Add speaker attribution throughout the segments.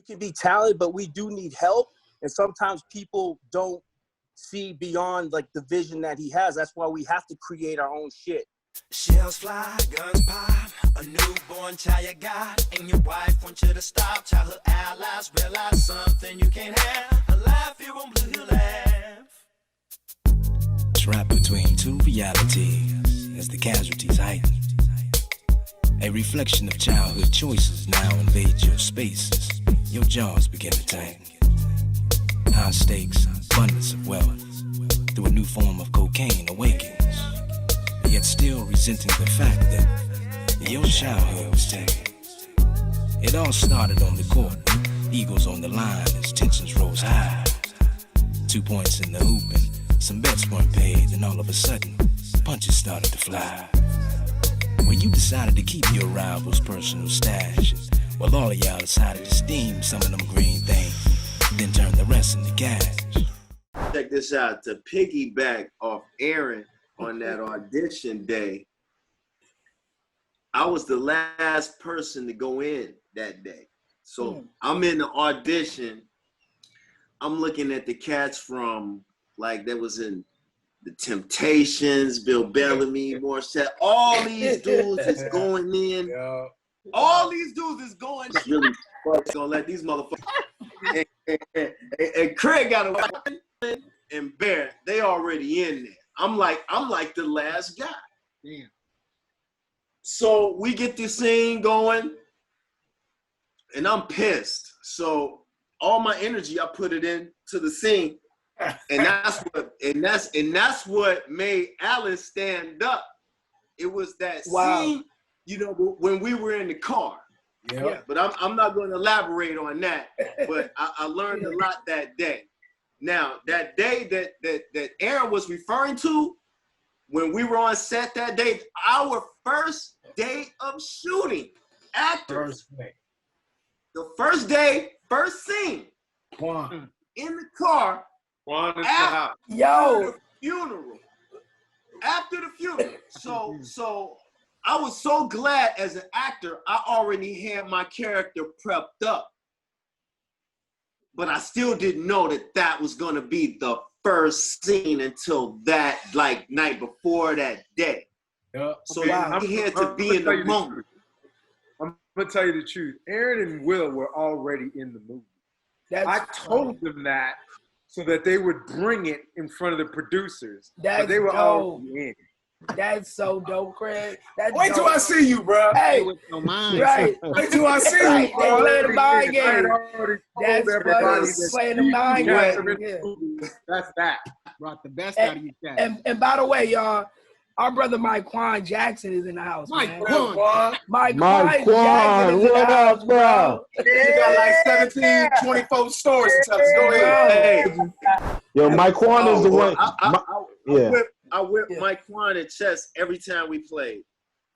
Speaker 1: you can be talented, but we do need help. And sometimes people don't see beyond like the vision that he has. That's why we have to create our own shit.
Speaker 2: Shells fly, guns pop, a newborn child you got, and your wife wants you to stop. Childhood allies realize something you can't have. A laugh here on Blue Hill Ave.
Speaker 3: Trapped between two realities as the casualties heighten. A reflection of childhood choices now invade your spaces. Your jaws begin to tighten. High stakes, abundance of wealth, through a new form of cocaine awakens. Yet still resenting the fact that your childhood was taken. It all started on the court, Eagles on the line as tensions rose high. 2 points in the hoop and some bets weren't paid, and all of a sudden, punches started to fly. When you decided to keep your rival's personal stash, well, all of y'all decided to steam some of them green things, then turn the rest into cash.
Speaker 4: Check this out, to piggyback off Aaron on that audition day, I was the last person to go in that day. So I'm in the audition. I'm looking at the cats from, like, that was in The Temptations, Bill Bellamy, Morissette. All these dudes is going in. Yeah. All these dudes is going in. Really gonna let these motherfuckers. And Craig got a and Bear, they already in there. I'm like the last guy. Damn. So we get this scene going, and I'm pissed. So all my energy, I put it into the scene, and that's what made Alice stand up. It was that scene, you know, when we were in the car. Yeah. But I'm not going to elaborate on that. But I learned a lot that day. Now, that day that Aaron was referring to, when we were on set that day, our first day of shooting, actors. The first day, first scene, Quan in the car, after the funeral. After the funeral. So I was so glad as an actor, I already had my character prepped up. But I still didn't know that was gonna be the first scene until that night before that day. Yeah. So we had to be in the moment.
Speaker 5: I'm gonna tell you the truth. Aaron and Will were already in the movie. I told them that so that they would bring it in front of the producers. But they were already in.
Speaker 6: That's so dope, Craig.
Speaker 5: Wait till I see you, bro.
Speaker 6: Hey,
Speaker 5: right. Wait till I see you, bro.
Speaker 6: They play the mind game. That's playing the mind game.
Speaker 5: That's that.
Speaker 7: Brought the best out of you guys.
Speaker 6: And by the way, y'all, our brother Mike Quan Jackson is in the house.
Speaker 7: Mike Quan
Speaker 6: Jackson is in the house, bro.
Speaker 5: You got like 17, 24 stories to tell us. Go ahead.
Speaker 8: Yo, Mike Quan is the one.
Speaker 4: I whip Mike Quan in chess every time we played.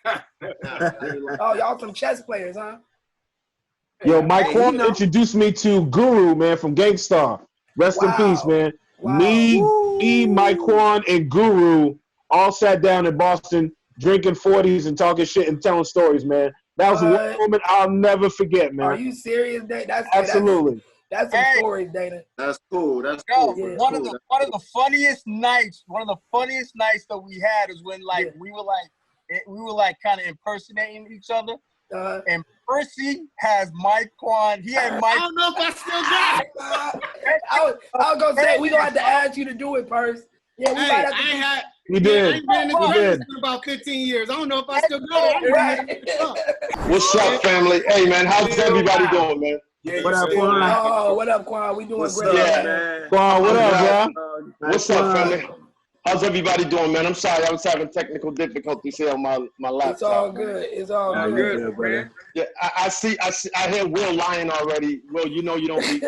Speaker 6: Oh, y'all some chess players, huh?
Speaker 8: Yo, Mike Quan introduced me to Guru, man, from Gangstar. Rest in peace, man. Wow. Me, Mike Quan, and Guru all sat down in Boston drinking 40s and talking shit and telling stories, man. That was one moment I'll never forget, man.
Speaker 6: Are you serious, Dana?
Speaker 8: Absolutely.
Speaker 6: That's some stories, Dana.
Speaker 4: That's cool. That's
Speaker 9: cool.
Speaker 4: Yeah.
Speaker 9: One of the funniest nights that we had is when we were kind of impersonating each other. And Percy has Mike Quan. He had Mike.
Speaker 7: I don't know if I still got it.
Speaker 6: I was gonna say we gonna have to ask you to do it, Purse. Yeah, we might have to.
Speaker 8: We did.
Speaker 7: I ain't been in this business for about 15 years. I don't know if I still got it.
Speaker 6: Right.
Speaker 8: What's up, family? Hey, man, how's everybody doing, man?
Speaker 6: Yeah, what up, Quan? Oh, what up, Quan? We doing great.
Speaker 8: Man. Quan, what up, bro? What's up, family? How's everybody doing, man? I'm sorry, I was having technical difficulties here on my laptop.
Speaker 6: It's all good. It's all good,
Speaker 5: man.
Speaker 8: Yeah, I hear Will lying already. Will, you know you don't be.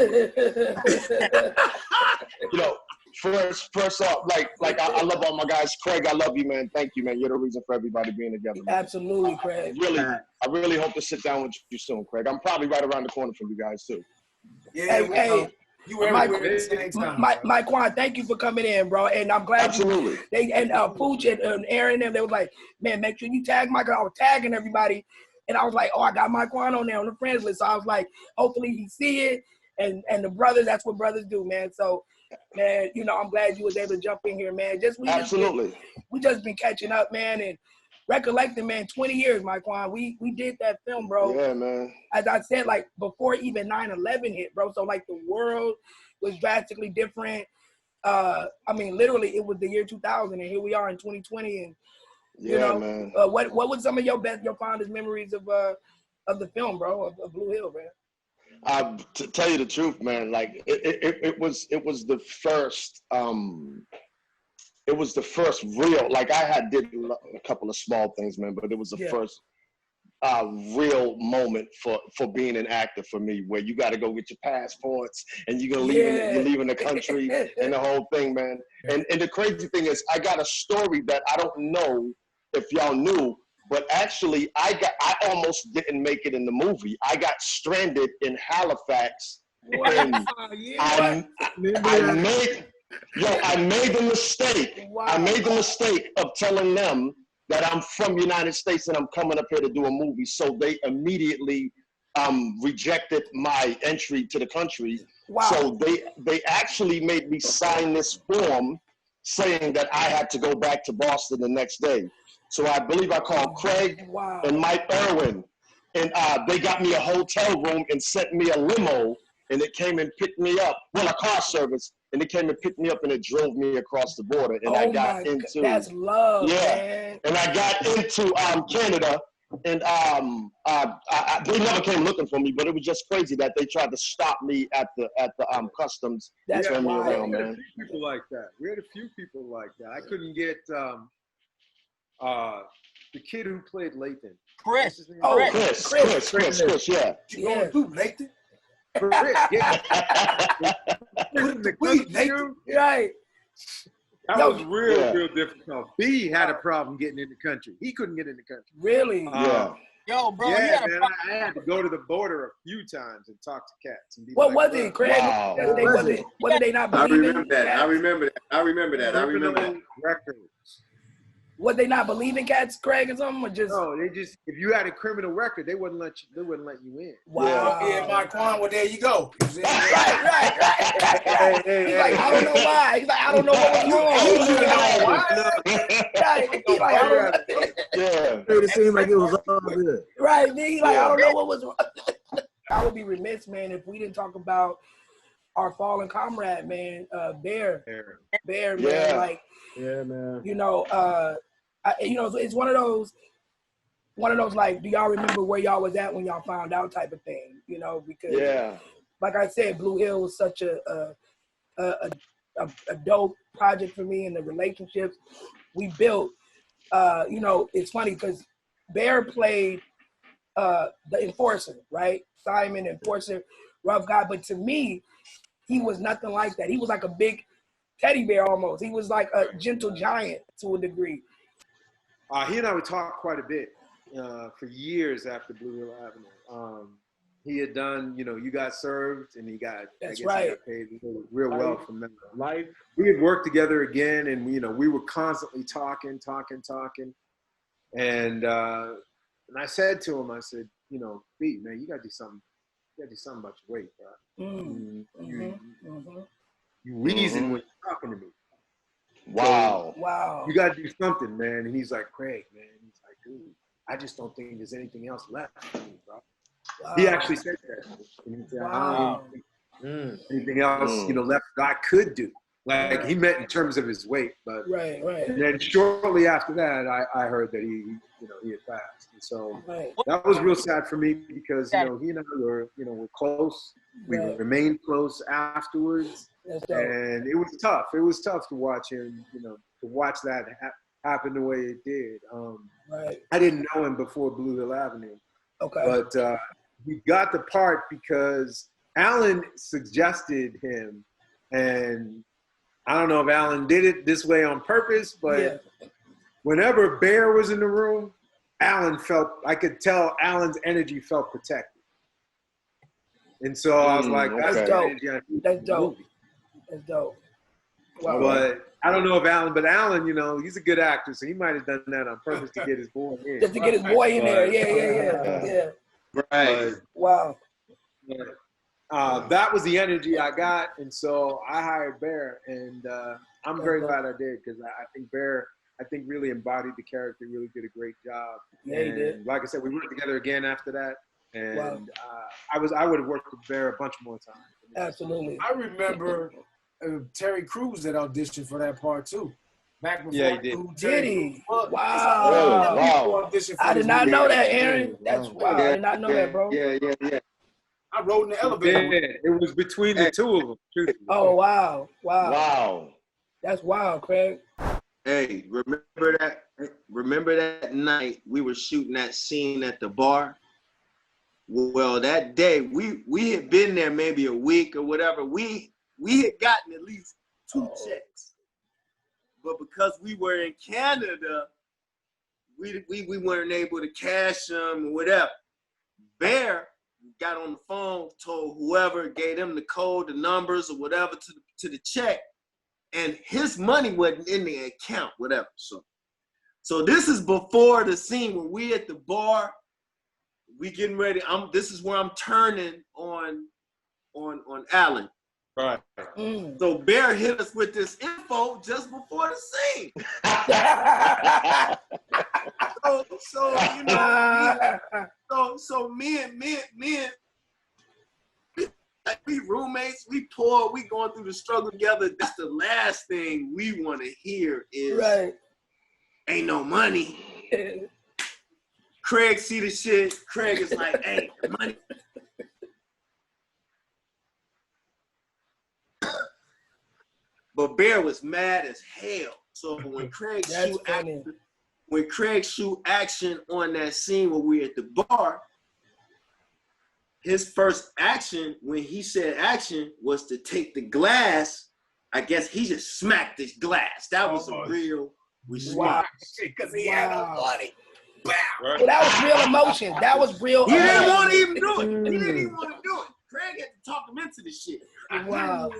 Speaker 8: You know, first off, like I love all my guys. Craig, I love you, man. Thank you, man. You're the reason for everybody being together, man.
Speaker 6: Absolutely, Craig.
Speaker 8: I really hope to sit down with you soon, Craig. I'm probably right around the corner from you guys too.
Speaker 5: Yeah,
Speaker 6: hey.
Speaker 5: You
Speaker 6: Mike Quan, thank you for coming in, bro. And I'm glad
Speaker 8: Absolutely.
Speaker 6: Pooch and Aaron and they was like, man, make sure you tag Mike. I was tagging everybody. And I was like, oh, I got Myquan on there on the friends list. So I was like, hopefully he see it. And the brothers, that's what brothers do, man. So, man, you know, I'm glad you was able to jump in here, man.
Speaker 10: Absolutely.
Speaker 6: We just been catching up, man, and recollecting, man. 20 years, Myquan. We did that film, bro.
Speaker 10: Yeah, man.
Speaker 6: As I said, like before even 9/11 hit, bro. So like the world was drastically different. I mean, literally, it was the year 2000, and here we are in 2020, and you know,
Speaker 10: man.
Speaker 6: What was some of your fondest memories of the film, bro, of Blue Hill, man?
Speaker 10: To tell you the truth, man, like it was the first. It was the first real. Like I had did a couple of small things, man, but it was the first real moment for being an actor for me, where you got to go get your passports and you're gonna you're leaving the country and the whole thing, man. And the crazy thing is, I got a story that I don't know if y'all knew, but actually I almost didn't make it in the movie. I got stranded in Halifax, and I made the mistake.
Speaker 6: Wow.
Speaker 10: I made the mistake of telling them that I'm from the United States and I'm coming up here to do a movie. So they immediately rejected my entry to the country.
Speaker 6: Wow.
Speaker 10: So they actually made me sign this form saying that I had to go back to Boston the next day. So I believe I called Craig and Mike Irwin, and they got me a hotel room and sent me a limo, and it came and picked me up. Well, a car service, and it came and picked me up, and it drove me across the border. And I got into
Speaker 6: that's love, man.
Speaker 10: And I got into Canada, and they never came looking for me, but it was just crazy that they tried to stop me at the customs.
Speaker 6: That's
Speaker 10: turn me
Speaker 6: wild.
Speaker 10: around,
Speaker 5: We had
Speaker 10: man.
Speaker 5: a few people like that. We had a few people like that. I couldn't get the kid who played Lathan.
Speaker 9: Chris.
Speaker 6: Oh,
Speaker 10: Chris, yeah.
Speaker 11: You going to Nathan?
Speaker 5: Chris, yeah.
Speaker 11: Put the weed, Nathan.
Speaker 6: Right.
Speaker 5: That was real difficult. B had a problem getting in the country. He couldn't get in the country.
Speaker 6: Really?
Speaker 9: Yo, bro.
Speaker 5: Yeah, man. I had to go to the border a few times and talk to cats. And be
Speaker 6: What
Speaker 5: like,
Speaker 6: was it, Craig?
Speaker 10: Wow.
Speaker 6: What did they not
Speaker 4: I
Speaker 6: believe
Speaker 4: remember that. I remember that.
Speaker 5: Records.
Speaker 6: Was they not believing cats, Craig, or something? Or just
Speaker 5: No, they just, if you had a criminal record, they wouldn't let you in.
Speaker 6: wow.
Speaker 11: Yeah, Myquan, well, there you go.
Speaker 6: right. He's like, I don't know why. He's like, I don't know what was wrong. He's like, I don't know.
Speaker 10: Yeah.
Speaker 11: Made it seem like it was all good.
Speaker 6: Right, man. He's like, I don't know what was wrong. I would be remiss, man, if we didn't talk about our fallen comrade, man, Bear, man, like,
Speaker 8: yeah, man.
Speaker 6: you know, it's one of those, like, do y'all remember where y'all was at when y'all found out type of thing, you know, because, like I said, Blue Hill was such a dope project for me, and the relationships we built, you know, it's funny because Bear played the enforcer, right? Simon, enforcer, rough guy, but to me, he was nothing like that. He was like a big teddy bear almost. He was like a gentle giant to a degree.
Speaker 5: He and I would talk quite a bit for years after Blue Hill Avenue. He had done, you know, You Got Served, and he got, he got paid real well from that.
Speaker 8: Life.
Speaker 5: We had worked together again, and you know, we were constantly talking. And I said to him, I said, you know, B, man, you gotta do something. You gotta do something about your weight, bro. You reason when you're talking to me.
Speaker 10: Wow.
Speaker 6: Wow.
Speaker 5: You gotta do something, man. And he's like, Craig, man. He's like, dude, I just don't think there's anything else left for me, bro.
Speaker 6: Wow.
Speaker 5: He actually said that. And he said, I don't think anything else, you know, left that I could do. Like he meant in terms of his weight, but
Speaker 6: right.
Speaker 5: And then shortly after that, I heard that he had passed, and so that was real sad for me because you know he and I were we're close. We remained close afterwards, and it was tough. It was tough to watch him, to watch that happen the way it did. I didn't know him before Blue Hill Avenue, but he got the part because Alan suggested him, and I don't know if Alan did it this way on purpose, but whenever Bear was in the room, I could tell Alan's energy felt protected. And so I was like,
Speaker 6: that's dope. That's dope. Wow.
Speaker 5: But I don't know if Alan, but Alan, you know, he's a good actor, so he might have done that on purpose to get his boy in.
Speaker 6: Just to get his boy in there. Yeah.
Speaker 4: Right.
Speaker 6: Wow.
Speaker 5: That was the energy I got, and so I hired Bear, and I'm very glad I did, because I think Bear, really embodied the character, really did a great job.
Speaker 6: Yeah, he did.
Speaker 5: Like I said, we worked together again after that, and I would have worked with Bear a bunch more times.
Speaker 6: Absolutely.
Speaker 11: I remember Terry Crews that auditioned for that part too. Back before
Speaker 5: Yeah, he did.
Speaker 6: Did he? Wow.
Speaker 10: Wow.
Speaker 6: I did not know that, Aaron. That's wild. I did not know that, bro.
Speaker 4: Yeah.
Speaker 11: I rode in the elevator.
Speaker 5: Yeah, it was between the two of them. Truthfully.
Speaker 6: Oh, wow.
Speaker 10: Wow.
Speaker 6: That's wild, Craig.
Speaker 4: Hey, remember that night we were shooting that scene at the bar? Well, that day we had been there maybe a week or whatever. We had gotten at least 2 checks, but because we were in Canada, we weren't able to cash them or whatever. Bear got on the phone, told whoever, gave them the code, the numbers or whatever to the check, and his money wasn't in the account, whatever. So this is before the scene when we at the bar, we getting ready. This is where I'm turning on Alan.
Speaker 5: Right.
Speaker 4: So Bear hit us with this info just before the scene. so you know, so me and we roommates, we poor, we going through the struggle together. That's the last thing we want to hear is ain't no money. Craig see the shit. Craig is like, hey, money. But Bear was mad as hell. So when Craig shoot action on that scene where we at the bar, his first action when he said action was to take the glass. I guess he just smacked this glass. That was a real response.
Speaker 11: Because he had no money.
Speaker 6: Well, that was real emotion. That was real.
Speaker 4: He didn't want to even do it. He didn't even want to do it. Craig had to talk him into the shit.
Speaker 6: Wow.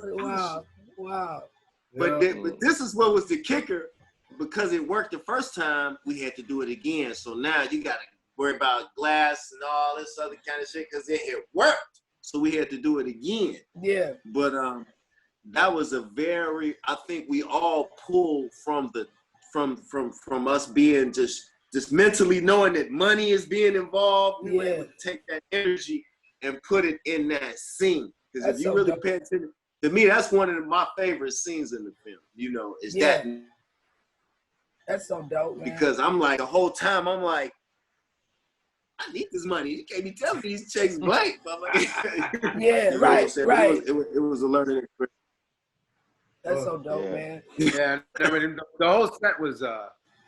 Speaker 4: But this is what was the kicker. Because it worked the first time, we had to do it again. So now you got to worry about glass and all this other kind of shit because it worked. So we had to do it again.
Speaker 6: Yeah.
Speaker 4: But that was a very, I think we all pulled from us being just mentally knowing that money is being involved. We were able to take that energy and put it in that scene. Because if you really pay attention, to me, that's one of my favorite scenes in the film. You know, is that.
Speaker 6: That's so dope, man.
Speaker 4: Because I'm like, the whole time, I'm like, I need this money. You can't be telling me these checks blank.
Speaker 6: Yeah, right.
Speaker 4: It was a learning experience.
Speaker 6: That's so dope, man.
Speaker 5: Yeah, I mean, the whole set was,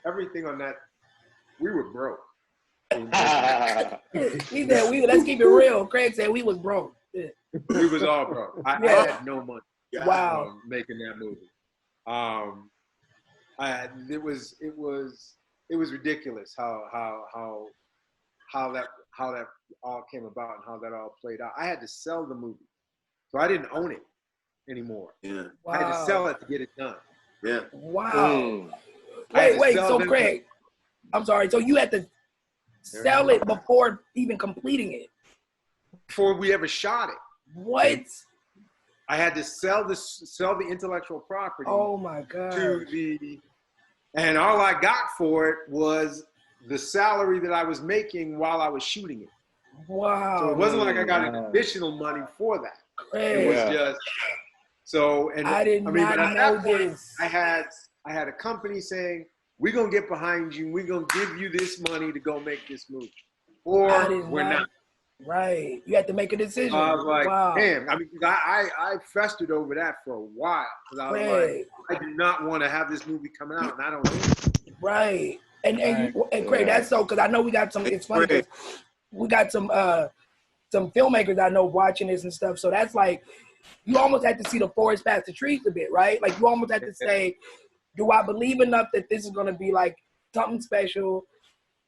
Speaker 5: everything on that, we were broke.
Speaker 6: He said, let's keep it real. Craig said we was broke. Yeah.
Speaker 5: We was all broke. I had no money.
Speaker 6: Wow.
Speaker 5: Making that movie. It was ridiculous how that all came about and how that all played out. I had to sell the movie, so I didn't own it anymore.
Speaker 4: Yeah,
Speaker 6: wow.
Speaker 5: I had to sell it to get it done.
Speaker 4: Yeah.
Speaker 6: Wow. Wait. So Craig, I'm sorry. So you had to sell it before even completing it?
Speaker 5: Before we ever shot it.
Speaker 6: What?
Speaker 5: I had to sell the intellectual property.
Speaker 6: Oh my God.
Speaker 5: And all I got for it was the salary that I was making while I was shooting it.
Speaker 6: Wow.
Speaker 5: So it wasn't like I got additional money for that.
Speaker 6: Craig.
Speaker 5: It was just so. And
Speaker 6: I did not know this.
Speaker 5: I had a company saying, "We're gonna get behind you. We're gonna give you this money to go make this movie, or we're not."
Speaker 6: Right. You had to make a decision.
Speaker 5: I was like,
Speaker 6: wow.
Speaker 5: damn. I mean, I festered over that for a while because I was like, I do not want to have this movie come out, and I don't know.
Speaker 6: Right. And Craig, that's so, because I know we got some. It's funny because we got some filmmakers I know watching this and stuff. So that's like, you almost have to see the forest past the trees a bit, right? Like you almost have to say, do I believe enough that this is going to be like something special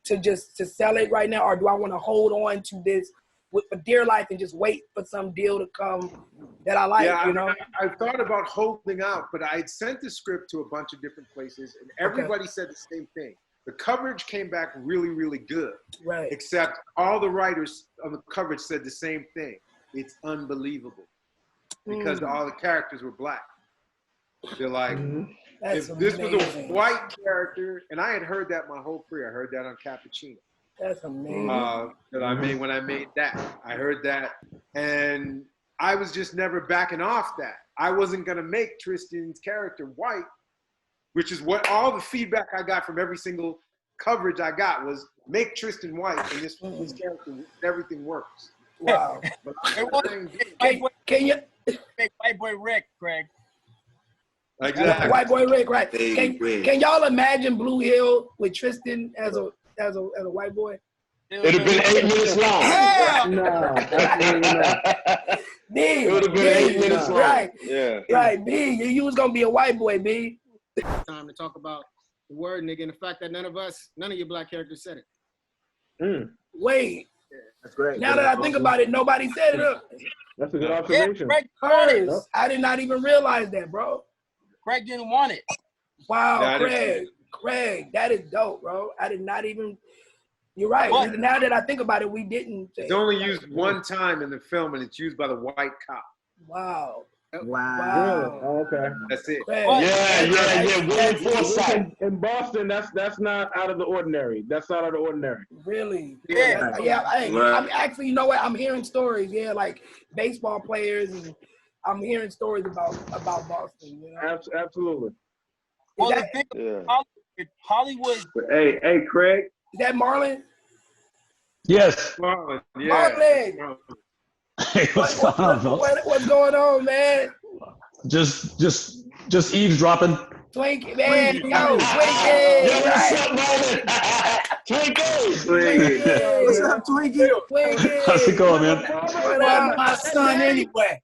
Speaker 6: to sell it right now, or do I want to hold on to this for dear life and just wait for some deal to come that I like.
Speaker 5: Yeah,
Speaker 6: You know,
Speaker 5: I thought about holding out, but I sent the script to a bunch of different places, and everybody said the same thing. The coverage came back really, really good.
Speaker 6: Right.
Speaker 5: Except all the writers on the coverage said the same thing. It's unbelievable because all the characters were black. They're like,
Speaker 6: That's
Speaker 5: if this was
Speaker 6: amazing.
Speaker 5: a white character, and I had heard that my whole career. I heard that on Cappuccino.
Speaker 6: That's amazing.
Speaker 5: That I made when I made that. I heard that, and I was just never backing off that. I wasn't gonna make Tristan's character white, which is what all the feedback I got from every single coverage I got was make Tristan white, and this character, everything works.
Speaker 6: Wow.
Speaker 9: Can you make White Boy Rick, Craig?
Speaker 5: Exactly.
Speaker 6: White Boy Rick, right? Can y'all imagine Blue Hill with Tristan as a white boy?
Speaker 10: It'd have been 8 minutes long.
Speaker 6: No, absolutely not. B,
Speaker 10: it would have been 8 minutes long.
Speaker 6: Right.
Speaker 10: Yeah.
Speaker 6: Right, B. You was gonna be a white boy, B.
Speaker 7: Time to talk about the word nigga and the fact that none of your black characters said it.
Speaker 6: Wait.
Speaker 1: That's great.
Speaker 6: Now that I think about it, nobody said it.
Speaker 8: That's a good observation.
Speaker 6: Curtis, I did not even realize that, bro.
Speaker 9: Craig didn't want it.
Speaker 6: Wow, Craig, that is dope, bro. I did not even. You're right.
Speaker 9: What?
Speaker 6: Now that I think about it, we didn't.
Speaker 5: It's only used one time in the film, and it's used by the white cop.
Speaker 6: Wow.
Speaker 8: Wow. Oh, okay.
Speaker 5: That's it.
Speaker 10: Yeah. William Forsythe.
Speaker 8: In Boston, that's not out of the ordinary. That's not out of the ordinary.
Speaker 6: Really?
Speaker 9: Yeah.
Speaker 6: I'm actually, you know what? I'm hearing stories. Yeah, like baseball players, and I'm hearing stories about Boston. You know?
Speaker 8: Absolutely.
Speaker 9: Well, the thing Hollywood.
Speaker 5: Hey, Craig.
Speaker 6: Is that Marlon?
Speaker 12: Yes.
Speaker 5: Marlon. Yeah.
Speaker 6: Marlon.
Speaker 12: Hey, what's going on, folks?
Speaker 6: What's going on, man?
Speaker 12: Just eavesdropping.
Speaker 6: Twinkie, man. Yo, Twinkie.
Speaker 10: Yo, what's up, Marlon?
Speaker 6: Twinkie.
Speaker 1: What's up, Twinkie?
Speaker 6: Twinkie.
Speaker 12: How's it going, man?
Speaker 6: What up, my son, anyway?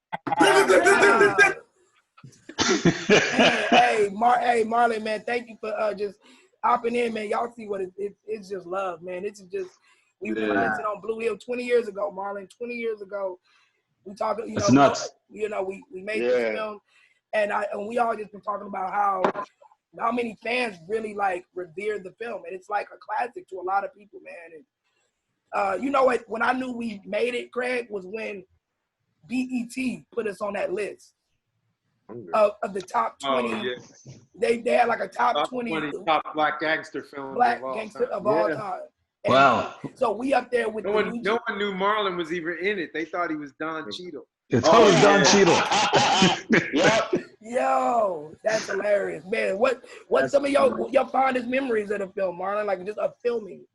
Speaker 6: Hey, Marlon, man, thank you for just hopping in, man. Y'all see what it's just love, man. It's just we commented on Blue Hill 20 years ago, Marlon. 20 years ago, we talked.
Speaker 12: That's nuts.
Speaker 6: You know, we made this film, and we all just been talking about how many fans really like revere the film, and it's like a classic to a lot of people, man. And you know what? When I knew we made it, Craig, was when BET put us on that list. Of the top 20, they had like a top 20
Speaker 5: top black gangster films
Speaker 6: of all time. And
Speaker 12: wow!
Speaker 6: So we up there with
Speaker 5: no one knew Marlon was even in it. They thought he was Don Cheadle.
Speaker 12: It's always Don Cheadle.
Speaker 6: Yo, that's hilarious, man. What's some of your fondest memories of the film, Marlon? Like just of filming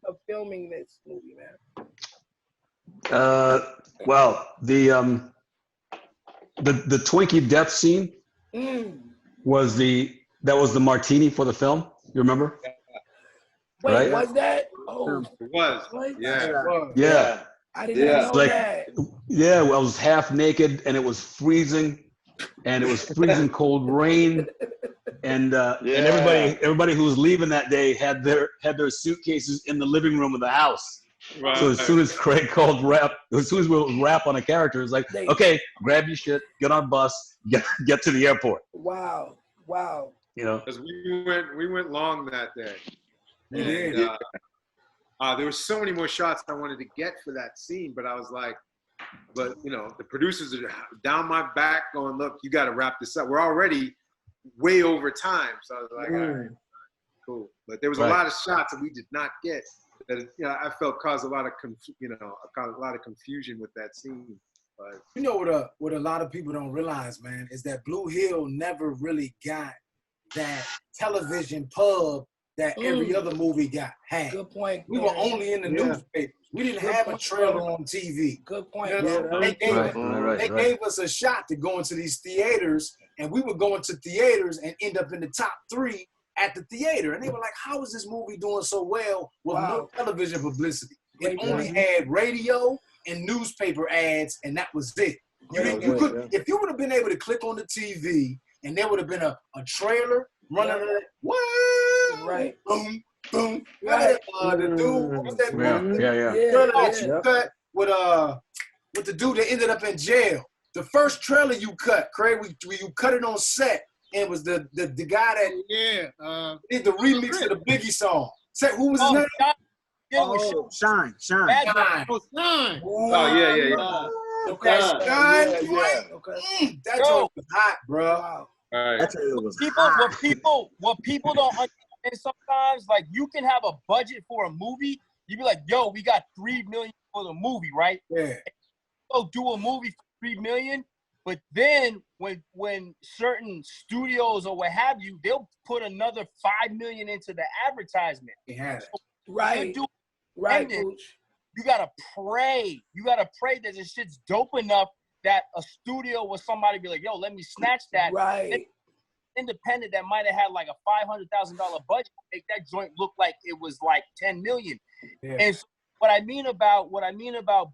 Speaker 6: this movie, man.
Speaker 12: Well, the Twinkie death scene was the martini for the film. You remember?
Speaker 6: Wait,
Speaker 12: right?
Speaker 6: Was that? Oh,
Speaker 5: it was.
Speaker 6: What?
Speaker 12: Yeah.
Speaker 6: I didn't know that.
Speaker 12: Yeah, I was half naked, and it was freezing, and it was freezing cold rain, and everybody who was leaving that day had their suitcases in the living room of the house. Right. So as soon as Craig called rap, as soon as we would rap on a character, it's like, okay, grab your shit, get on a bus, get to the airport.
Speaker 6: Wow.
Speaker 12: You know,
Speaker 5: because we went long that day. And, there were so many more shots I wanted to get for that scene, but I was like, the producers are down my back going, look, you got to wrap this up. We're already way over time. So I was like, all right, cool. But there was a lot of shots that we did not get that, I felt caused a lot of confusion with that scene. But
Speaker 11: you know what a lot of people don't realize, man, is that Blue Hill never really got that television pub that every other movie had.
Speaker 6: Good point.
Speaker 11: We were only in the newspapers. We didn't have a trailer on TV.
Speaker 6: Good point.
Speaker 11: They gave us a shot to go into these theaters, and we would go into theaters and end up in the top 3 at the theater. And they were like, how is this movie doing so well with no television publicity? It only had radio and newspaper ads, and that was it. If you would have been able to click on the TV and there would have been a trailer running
Speaker 6: right.
Speaker 11: Boom, boom. Right. The dude, what was that?
Speaker 12: Yeah.
Speaker 11: Cut with the dude that ended up in jail. The first trailer you cut, Craig, you cut it on set, and it was the guy that did the remix of the Biggie song. Say, who was his name?
Speaker 1: Shine.
Speaker 7: Shine.
Speaker 5: Oh, yeah.
Speaker 11: Okay, Shine.
Speaker 10: Yeah.
Speaker 11: Okay. That joke was hot, bro.
Speaker 5: All right.
Speaker 1: That trailer was
Speaker 9: What people don't understand sometimes, like you can have a budget for a movie. You be like, yo, we got $3 million for the movie, right?
Speaker 11: Yeah.
Speaker 9: So do a movie for $3 million, but then when certain studios or what have you, they'll put another $5 million into the advertisement.
Speaker 11: Yeah.
Speaker 9: So
Speaker 6: Right.
Speaker 9: You gotta pray. You gotta pray that this shit's dope enough that a studio or somebody be like, yo, let me snatch that.
Speaker 6: Right.
Speaker 9: Independent that might have had like a $500,000 budget, make that joint look like it was like 10 million.
Speaker 11: Yeah.
Speaker 9: And so what I mean about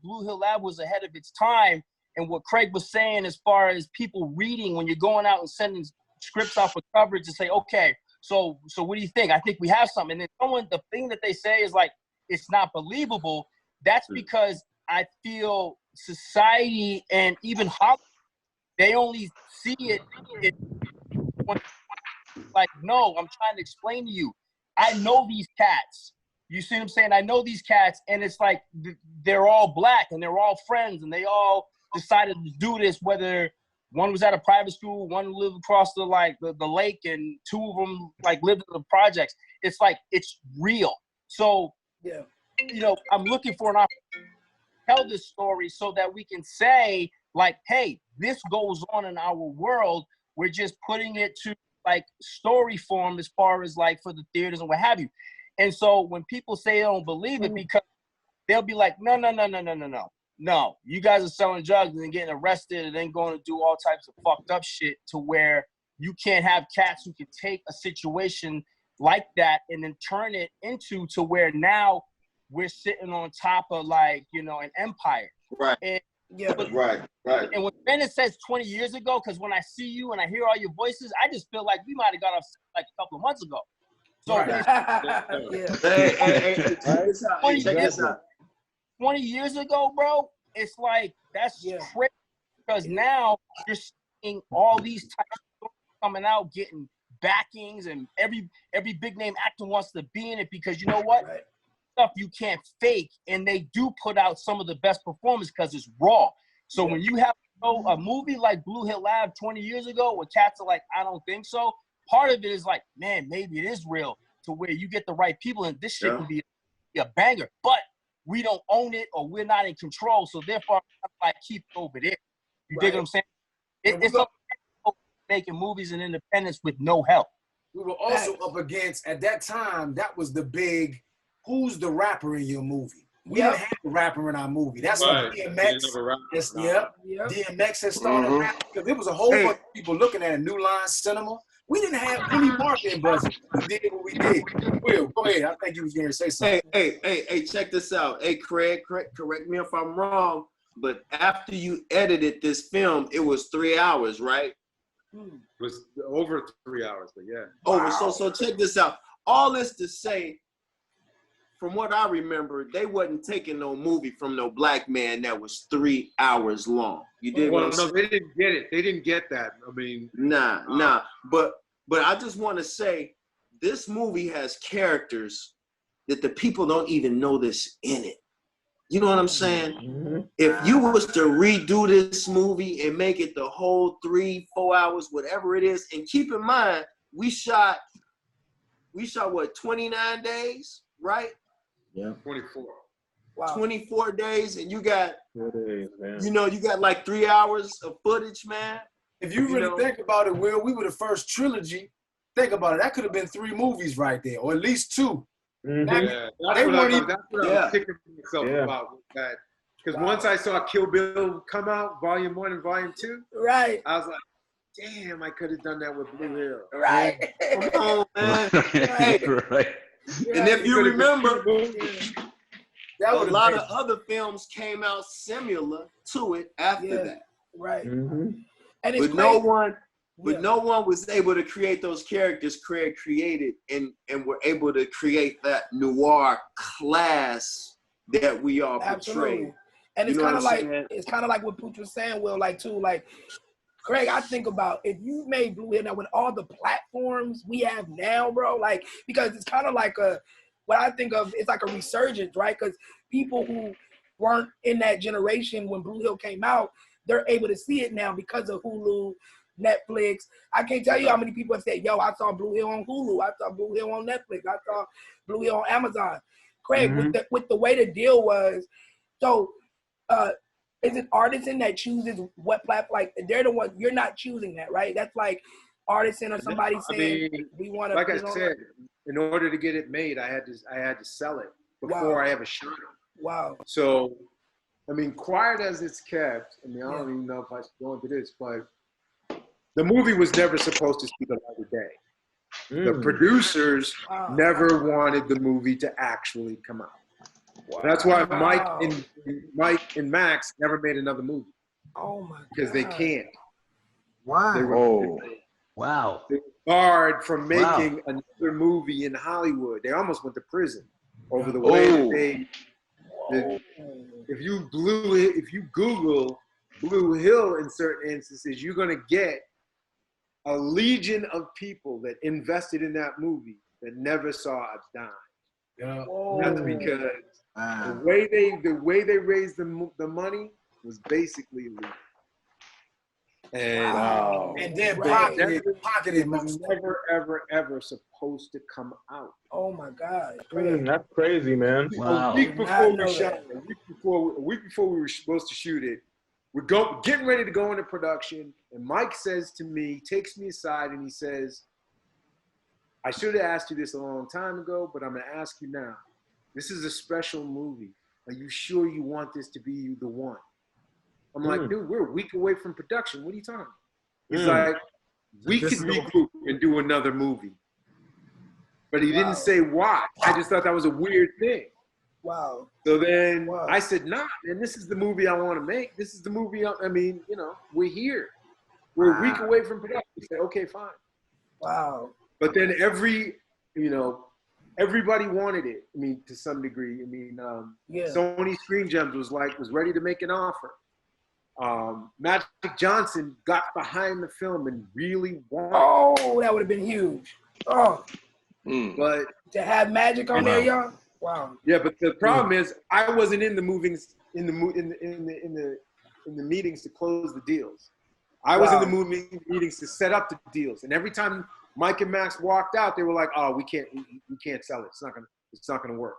Speaker 9: Blue Hill Lab was ahead of its time, and what Craig was saying as far as people reading when you're going out and sending scripts out for coverage to say, okay, so what do you think? I think we have something. And then the thing that they say is like, it's not believable. That's because I feel society and even Hollywood, they only see it like, no, I'm trying to explain to you. I know these cats. You see what I'm saying? I know these cats, and it's like they're all black and they're all friends, and they all decided to do this, whether one was at a private school, one lived across the lake, and two of them like lived in the projects. It's like, it's real. So,
Speaker 6: yeah,
Speaker 9: you know, I'm looking for an opportunity to tell this story so that we can say like, hey, this goes on in our world. We're just putting it to like story form as far as like for the theaters and what have you. And so when people say they don't believe it, because they'll be like, no, you guys are selling drugs and getting arrested and then going to do all types of fucked up shit to where you can't have cats who can take a situation like that and then turn it into to where now we're sitting on top of like, you know, an empire.
Speaker 4: Right.
Speaker 9: And,
Speaker 6: yeah.
Speaker 4: Right.
Speaker 9: And when Bennett says 20 years ago, because when I see you and I hear all your voices, I just feel like we might have got off like a couple of months ago. So
Speaker 4: check this out.
Speaker 9: 20 years ago, bro, it's like, that's crazy, because now you're seeing all these types of stories coming out, getting backings, and every big name actor wants to be in it, because you know what?
Speaker 6: Right.
Speaker 9: Stuff you can't fake, and they do put out some of the best performance because it's raw. So when you have a movie like Blue Hill Lab 20 years ago where cats are like, I don't think so, part of it is like, man, maybe it is real, to where you get the right people and this shit can be a banger, but we don't own it or we're not in control, so therefore I keep it over there. You dig what I'm saying? It's making movies and independence with no help.
Speaker 11: We were also up against, at that time, that was the big, who's the rapper in your movie? We didn't have a rapper in our movie. That's what DMX. DMX has started rapping, because there was a whole bunch of people looking at a New Line Cinema. We didn't have any marketing budget. We did what we did. Will, go ahead. I think you was going to say something.
Speaker 4: Hey, check this out. Hey, Craig, correct me if I'm wrong, but after you edited this film, it was 3 hours, right?
Speaker 5: It was over 3 hours, but yeah.
Speaker 4: So check this out. All this to say, from what I remember, they wasn't taking no movie from no black man that was 3 hours long. You did.
Speaker 5: Well, no, they didn't get it. They didn't get that. I mean,
Speaker 4: nah. But I just want to say, this movie has characters that the people don't even know this in it. You know what I'm saying? Mm-hmm. If you was to redo this movie and make it the whole 3-4 hours, whatever it is, and keep in mind, we shot what, 29 days, right?
Speaker 8: Yeah.
Speaker 5: 24.
Speaker 6: Wow.
Speaker 4: 24 days, and you got,
Speaker 8: 4 days, man.
Speaker 4: you know, you got like 3 hours of footage, man.
Speaker 11: If you really think about it, Will, we were the first trilogy. Think about it. That could have been 3 movies right there, or at least 2.
Speaker 5: Mm-hmm. That's what I was kicking myself about with that. Because once I saw Kill Bill come out, Volume 1 and Volume 2,
Speaker 6: right,
Speaker 5: I was like, damn, I could have done that with Blue Hill.
Speaker 6: Right.
Speaker 4: Come on, man. Hey. Right. And if you remember, a lot of other films came out similar to it after that.
Speaker 6: Right.
Speaker 8: Mm-hmm.
Speaker 6: And it's
Speaker 4: no one was able to create those characters Craig created, and were able to create that noir class that we all portray.
Speaker 6: And it's kind of like what Pooch was saying, Will, like too, like Craig, I think about if you made Blue Hill now with all the platforms we have now, bro, like, because it's kind of like what I think of, it's like a resurgence, right? Because people who weren't in that generation when Blue Hill came out, they're able to see it now because of Hulu, Netflix. I can't tell you how many people have said, yo, I saw Blue Hill on Hulu. I saw Blue Hill on Netflix. I saw Blue Hill on Amazon. Craig, with the way the deal was, so is it Artisan that chooses what platform? Like, they're the one, you're not choosing that, right? That's like Artisan or somebody saying, we want to.
Speaker 5: Like I said, in order to get it made, I had to sell it before I ever shot it.
Speaker 6: Wow.
Speaker 5: So, I mean, quiet as it's kept, I mean, I don't even know if I should go into this, but the movie was never supposed to see the light of day. The producers never wanted the movie to actually come out. Wow. That's why Mike and Max never made another movie.
Speaker 6: Oh my God.
Speaker 5: Because they can't.
Speaker 6: Wow.
Speaker 12: Wow.
Speaker 5: They were barred from making another movie in Hollywood. They almost went to prison over the way that if you Google Blue Hill in certain instances, you're gonna get a legion of people that invested in that movie that never saw a dime.
Speaker 11: Yeah.
Speaker 5: That's because the way they raised the money was basically illegal.
Speaker 11: And then pocketed
Speaker 5: was never ever supposed to come out.
Speaker 6: Oh my God.
Speaker 8: That's crazy, man.
Speaker 5: A week before we shot it, a week before we were supposed to shoot it, we're getting ready to go into production, and Mike says to me, takes me aside, and he says, I should have asked you this a long time ago, but I'm going to ask you now. This is a special movie. Are you sure you want this to be the one? I'm like, dude, we're a week away from production. What are you talking about? He's like, we could regroup and do another movie. But he didn't say why. I just thought that was a weird thing.
Speaker 6: Wow.
Speaker 5: So then I said, nah, man, this is the movie I want to make. This is the movie, we're here. We're a week away from production. He said, okay, fine.
Speaker 6: Wow.
Speaker 5: But then everybody wanted it. I mean, to some degree. I mean, Sony Screen Gems was ready to make an offer. Magic Johnson got behind the film and really wanted.
Speaker 6: Oh, that would have been huge. Oh,
Speaker 5: but
Speaker 6: to have Magic on there, y'all. Wow.
Speaker 5: Yeah, but the problem is, I wasn't in the meetings in the meetings to close the deals. I was in the meetings to set up the deals, and every time Mike and Max walked out, they were like, "Oh, we can't sell it. It's not gonna work."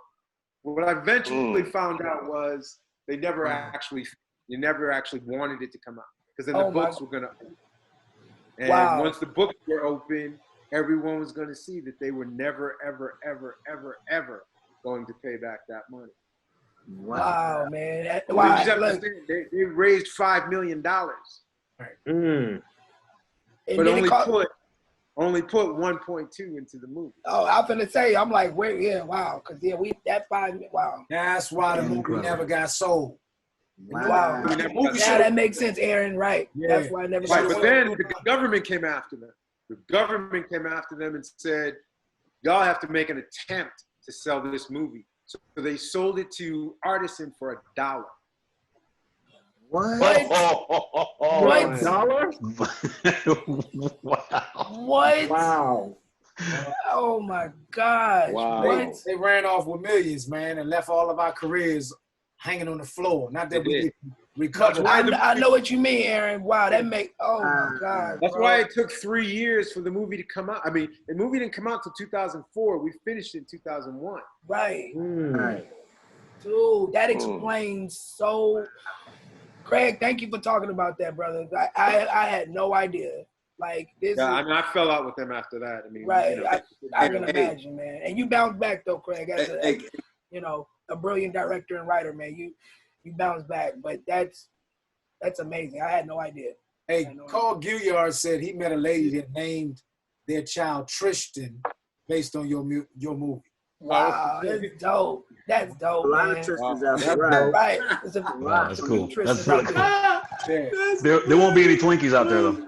Speaker 5: What I eventually found out was they never actually wanted it to come out, because then the books were gonna open. And once the books were open, everyone was gonna see that they were never, ever, ever, ever, ever going to pay back that money.
Speaker 6: Wow, man.
Speaker 5: They raised $5 million. But only put 1.2 into the movie.
Speaker 6: Oh, I was gonna say, I'm like, wow, because wow.
Speaker 11: That's why the movie never got sold.
Speaker 6: Wow. That makes sense, Aaron. Right. Yeah. That's why I never.
Speaker 5: Right, but then the government came after them. The government came after them and said, "Y'all have to make an attempt to sell this movie." So they sold it to Artisan for $1.
Speaker 6: What?
Speaker 8: What? $1?
Speaker 12: Wow.
Speaker 6: What?
Speaker 8: Wow.
Speaker 6: Oh my God.
Speaker 11: Wow. They ran off with millions, man, and left all of our careers hanging on the floor. Not that we recovered.
Speaker 6: I know what you mean, Aaron. Wow, oh my God.
Speaker 5: That's why it took 3 years for the movie to come out. I mean, the movie didn't come out till 2004. We finished in 2001.
Speaker 6: Right. Dude, that explains so. Craig, thank you for talking about that, brother. I had no idea. Like this.
Speaker 5: Yeah, I mean, I fell out with them after that. I mean,
Speaker 6: right. I can imagine, man. And you bounced back though, Craig. As a brilliant director and writer, man. You bounced back, but that's amazing. I had no idea.
Speaker 11: Hey, Carl Gilliard said he met a lady that named their child Tristan based on your movie.
Speaker 6: Wow, that's dope. That's dope,
Speaker 1: a lot
Speaker 6: man.
Speaker 1: of Tristans out there, right?
Speaker 12: Wow, that's cool. That's really cool. There won't be any Twinkies out there, though.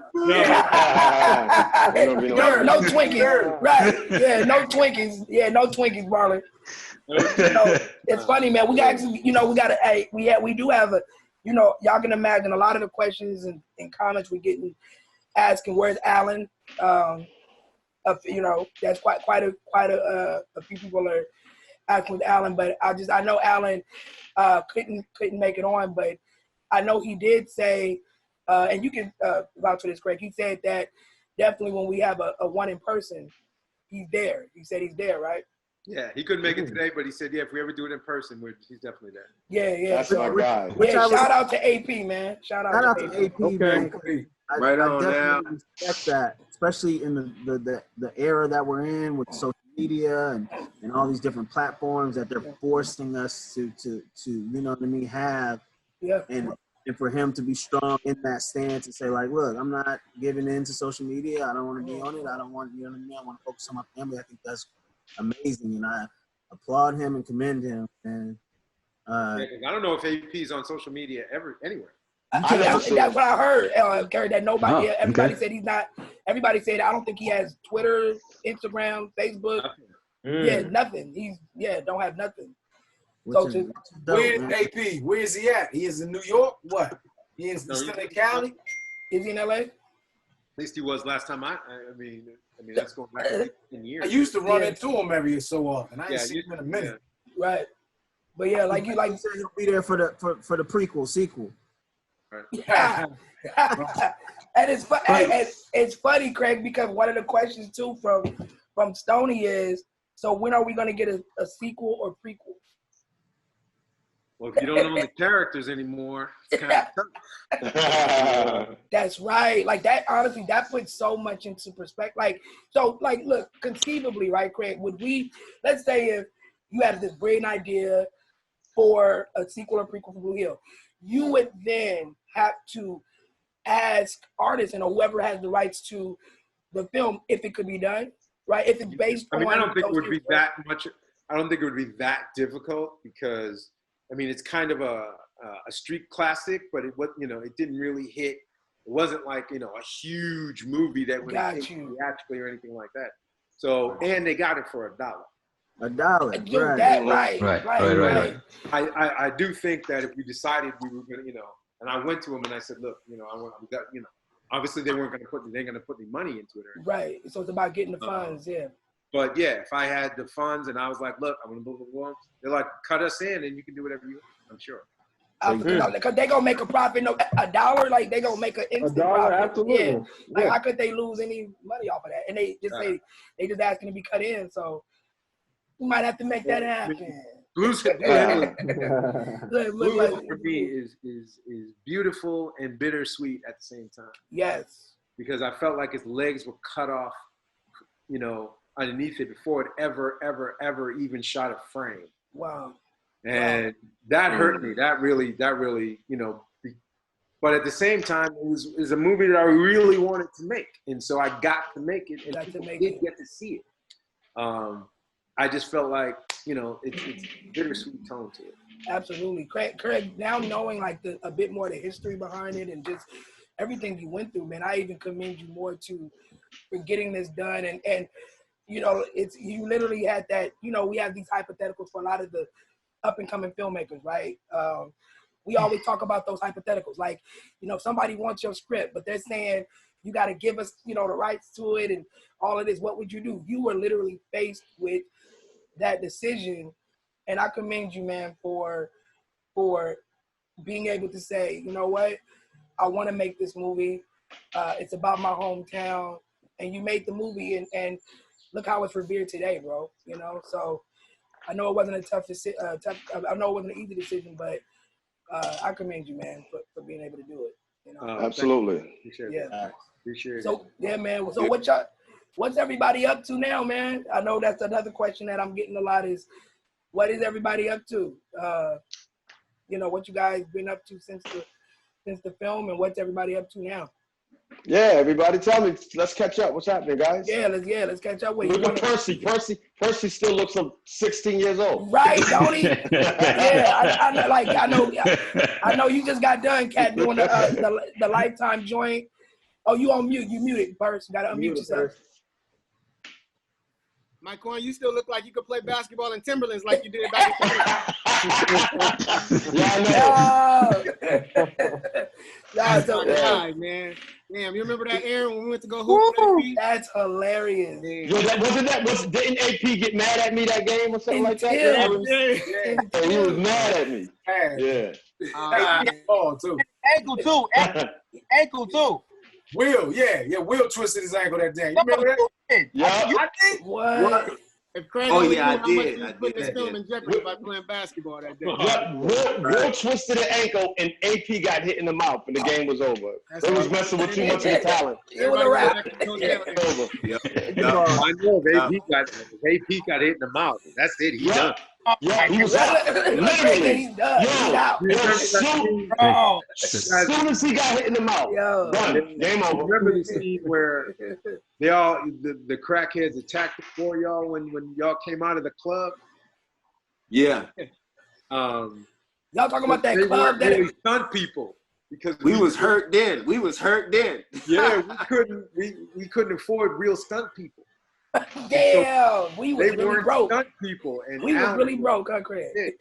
Speaker 6: No Twinkies. Right. Yeah, no Twinkies. Yeah, no Twinkies, Marlon. It's funny, man. We got actually, we got to, we do have a, y'all can imagine a lot of the questions and comments we're getting asking, where's Alan? That's quite a few people are asking with Alan, but I know Alan couldn't make it on, but I know he did say, and you can vouch for this, Craig. He said that definitely when we have a one in person, he's there. He said he's there, right?
Speaker 5: Yeah, he couldn't make it today, but he said, yeah, if we ever do it in person, he's definitely there.
Speaker 6: Yeah.
Speaker 10: That's my guy.
Speaker 6: Yeah, shout out to AP, man. Shout out to AP.
Speaker 1: Okay.
Speaker 6: Man.
Speaker 4: Right
Speaker 1: I
Speaker 4: on now.
Speaker 1: definitely respect that, especially in the era that we're in with social media and all these different platforms that they're forcing us to have.
Speaker 6: Yeah.
Speaker 1: And for him to be strong in that stance and say, like, look, I'm not giving in to social media. I don't want to be on it. I don't want, I want to focus on my family. I think that's amazing, and I applaud him and commend him. And
Speaker 5: I don't know if AP's on social media anywhere.
Speaker 6: That's what I heard, Gary. That nobody, everybody said he's not. Everybody said I don't think he has Twitter, Instagram, Facebook. Yeah, nothing. Don't have nothing.
Speaker 11: Where's AP? Where is he at? He is in New York. What? He's still in Cali.
Speaker 6: Is he in LA?
Speaker 5: At least he was last time. I mean, that's going back 10 years.
Speaker 11: I used to run into him every so often. I ain't seen him in a minute.
Speaker 6: Right. But yeah, like you
Speaker 1: said, he'll be there for the prequel, sequel.
Speaker 5: Right.
Speaker 6: Yeah. And it's funny, Craig, because one of the questions too from Stoney is, so when are we gonna get a sequel or prequel?
Speaker 5: Well, if you don't know the characters anymore, it's kind of tough.
Speaker 6: That's right. Like that, honestly, that puts so much into perspective. Look, conceivably, right, Craig, let's say if you had this brilliant idea for a sequel or prequel for Blue Hill, you would then have to ask artists and whoever has the rights to the film if it could be done, right? If it's based on.
Speaker 5: I don't think it would be that much. I don't think it would be that difficult because, it's kind of a street classic, but it didn't really hit. It wasn't like, a huge movie that would hit theatrically or anything like that. So, and they got it for $1.
Speaker 1: $1,
Speaker 6: right.
Speaker 5: I do think that if we decided we were going to, and I went to him and I said, look, obviously they weren't going to put any money into it.
Speaker 6: Right. So it's about getting the funds, yeah.
Speaker 5: But yeah, if I had the funds and I was like, look, I'm going to blah, blah, blah, they're like, cut us in and you can do whatever you want, I'm sure.
Speaker 6: Because they're going to make a profit, $1, like they're going to make an instant profit.
Speaker 8: Absolutely.
Speaker 6: Yeah. Like, how could they lose any money off of that? And they just say, they just asking to be cut in, so we might have to make that happen.
Speaker 5: Blue for me is beautiful and bittersweet at the same time.
Speaker 6: Yes.
Speaker 5: Because I felt like his legs were cut off, underneath it before it ever even shot a frame.
Speaker 6: Wow.
Speaker 5: And that hurt me. That really, but at the same time, it was a movie that I really wanted to make. And so I got to make it, and people did get to see it. I just felt like, it's bittersweet tone to it.
Speaker 6: Absolutely. Craig, now knowing like a bit more of the history behind it and just everything you went through, man, I even commend you more for getting this done. And you literally had that, we have these hypotheticals for a lot of the up and coming filmmakers, right? We always talk about those hypotheticals. Like, somebody wants your script, but they're saying, you got to give us, the rights to it and all of this. What would you do? You were literally faced with that decision. And I commend you, man, for being able to say, you know what? I want to make this movie. It's about my hometown. And you made the movie and look how it's revered today, bro. So I know it wasn't a tough decision. I know it wasn't an easy decision, but I commend you, man, for being able to do it.
Speaker 10: Absolutely.
Speaker 5: Appreciate it.
Speaker 6: So yeah, man. So what's everybody up to now, man? I know that's another question that I'm getting a lot is, what is everybody up to? What you guys been up to since the film, and what's everybody up to now?
Speaker 10: Yeah, everybody, tell me. Let's catch up. What's happening, guys?
Speaker 6: Let's catch up with you.
Speaker 10: Look at Percy. Percy still looks like 16 years old.
Speaker 6: Right, don't he? Yeah, I know. You just got done, Kat, doing the Lifetime joint. Oh, you on mute? You muted, Percy. You gotta unmute yourself.
Speaker 7: Mike Quan, you still look like you could play basketball in Timberlands like you did back in That's
Speaker 6: so
Speaker 7: guy, man. Damn, you remember that, Aaron, when we went to go hoop for AP?
Speaker 6: That's hilarious.
Speaker 8: Yo, didn't AP get mad at me that game or something like that?
Speaker 6: Yeah.
Speaker 8: He was mad at me. Yeah.
Speaker 11: Oh, too.
Speaker 9: Ankle too. Ankle too.
Speaker 11: Will, Will twisted his ankle that day. You remember that?
Speaker 10: Yeah.
Speaker 11: I did.
Speaker 6: What?
Speaker 7: If Craig
Speaker 4: Oh,
Speaker 7: only
Speaker 4: yeah,
Speaker 7: knew
Speaker 4: I
Speaker 7: how much
Speaker 4: did.
Speaker 7: he was
Speaker 4: I
Speaker 7: putting
Speaker 4: did,
Speaker 7: his film
Speaker 4: yeah.
Speaker 7: in jeopardy by playing basketball that day.
Speaker 8: Yeah, Will twisted an ankle and AP got hit in the mouth and the game was over. They was messing with too much of the talent.
Speaker 6: It was a wrap.
Speaker 8: It's over.
Speaker 5: I know if AP got hit in the mouth. That's it. He's done.
Speaker 8: Yeah, he was out. Literally.
Speaker 6: He's done. He's out.
Speaker 8: As soon as he got hit in the mouth, done. Game over.
Speaker 5: Remember the scene where they all the crackheads attacked the four of y'all when y'all came out of the club?
Speaker 4: Yeah.
Speaker 6: Y'all talking about that
Speaker 5: they
Speaker 6: club
Speaker 5: weren't really stunt people because
Speaker 4: we was hurt then.
Speaker 5: Yeah, we couldn't afford real stunt people.
Speaker 6: Damn, we was
Speaker 5: They
Speaker 6: really
Speaker 5: weren't
Speaker 6: broke.
Speaker 5: stunt people, and
Speaker 6: We was really broke, huh, Craig?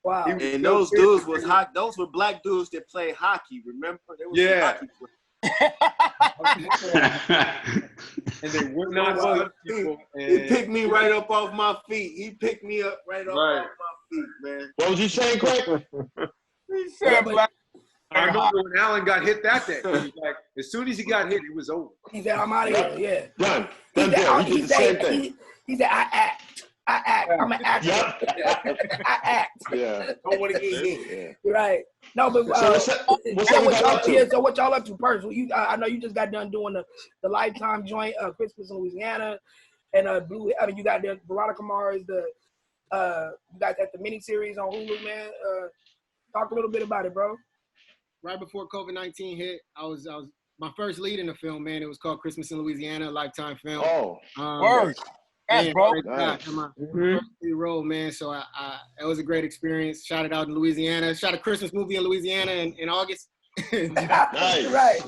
Speaker 6: Wow.
Speaker 4: And those dudes was hot. Those were black dudes that played hockey. Remember? They were hockey players.
Speaker 5: And they were not stunt people.
Speaker 4: He picked me right up off my feet. He picked me up right up off my feet, man.
Speaker 8: What was you saying, Craig?
Speaker 9: He said black.
Speaker 5: I remember when Allen got hit that day. He was like, as soon as he got hit, it was over.
Speaker 6: He said, I'm out of here. Yeah.
Speaker 8: Done.
Speaker 6: He
Speaker 8: He
Speaker 6: said,
Speaker 8: did the same thing.
Speaker 6: he said, I act. I'm an actor. I act.
Speaker 8: Yeah.
Speaker 11: Don't want to get hit.
Speaker 6: Right. No, but
Speaker 8: so
Speaker 6: what y'all up to personally? I know you just got done doing the Lifetime joint, Christmas in Louisiana, and Blue. I mean, you got the Veronica Mars, you got that the miniseries on Hulu, man. Talk a little bit about it, bro.
Speaker 7: Right before COVID-19 hit, I was my first lead in the film, man. It was called Christmas in Louisiana, a Lifetime film.
Speaker 10: Oh,
Speaker 9: Word. Yes, bro.
Speaker 10: Nice.
Speaker 7: My first lead role, man. So it was a great experience. Shot it out in Louisiana. Shot a Christmas movie in Louisiana in August.
Speaker 10: Nice.
Speaker 6: Right.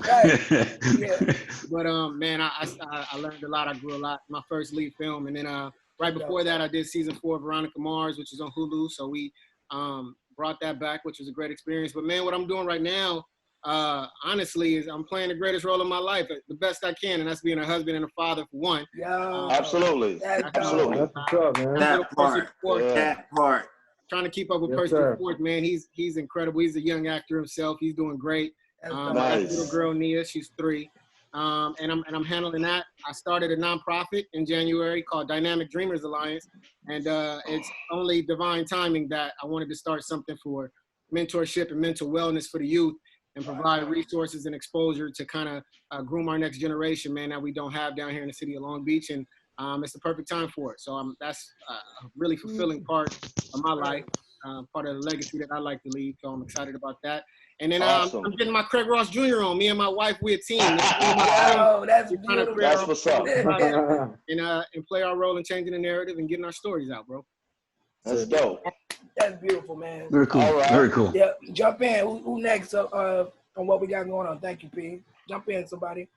Speaker 6: Yeah.
Speaker 7: But man, I learned a lot. I grew a lot. My first lead film, and then right before that, I did season 4 of Veronica Mars, which is on Hulu. So we brought that back, which was a great experience. But man, what I'm doing right now, honestly, is I'm playing the greatest role of my life, the best I can, and that's being a husband and a father for one.
Speaker 10: Absolutely. Absolutely.
Speaker 8: That's what's up, man.
Speaker 4: That part.
Speaker 7: Trying to keep up with Percy Ford, man. He's incredible. He's a young actor himself. He's doing great. My little girl Nia, she's 3. And I'm handling that. I started a nonprofit in January called Dynamic Dreamers Alliance, and it's only divine timing that I wanted to start something for mentorship and mental wellness for the youth, and provide resources and exposure to kind of groom our next generation, man, that we don't have down here in the city of Long Beach, and it's the perfect time for it. So that's a really fulfilling part of my life, part of the legacy that I like to leave. So I'm excited about that. And then
Speaker 10: Awesome.
Speaker 7: I'm getting my Craig Ross Jr. on. Me and my wife, we're a team.
Speaker 6: That's beautiful.
Speaker 10: That's what's up.
Speaker 7: And play our role in changing the narrative and getting our stories out, bro.
Speaker 10: That's dope.
Speaker 6: That's beautiful, man.
Speaker 12: Very cool.
Speaker 10: All right.
Speaker 12: Very cool.
Speaker 6: Yeah, jump in. Who next on what we got going on? Thank you, P. Jump in, somebody.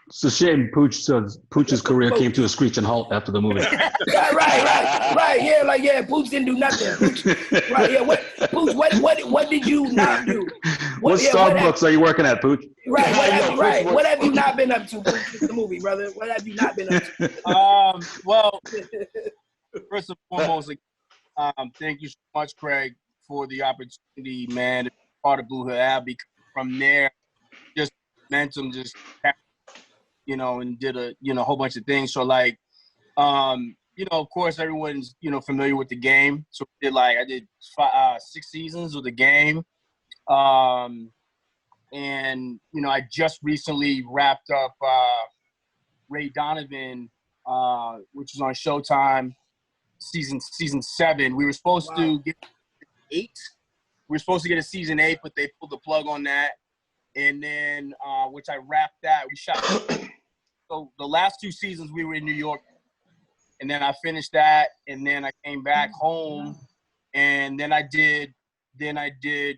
Speaker 12: It's a shame Pooch's career came to a screeching halt after the movie.
Speaker 6: Right. Yeah, Pooch didn't do nothing. Pooch, right, yeah. What did you not do?
Speaker 12: What Starbucks are you working at, Pooch?
Speaker 6: Right. What have you not been up to, Pooch, in the movie, brother? What have you not been up to?
Speaker 9: Well, first and foremost, thank you so much, Craig, for the opportunity, man, to be part of Blue Hill Ave. Because from there, just momentum just and did a whole bunch of things. So of course everyone's familiar with the game. So I did 6 seasons of the game, and I just recently wrapped up Ray Donovan, which is on Showtime, season 7. We were supposed to get 8. We were supposed to get a season 8, but they pulled the plug on that. And then, which I wrapped that, we shot. So the last 2 seasons we were in New York, and then I finished that, and then I came back home, and then I did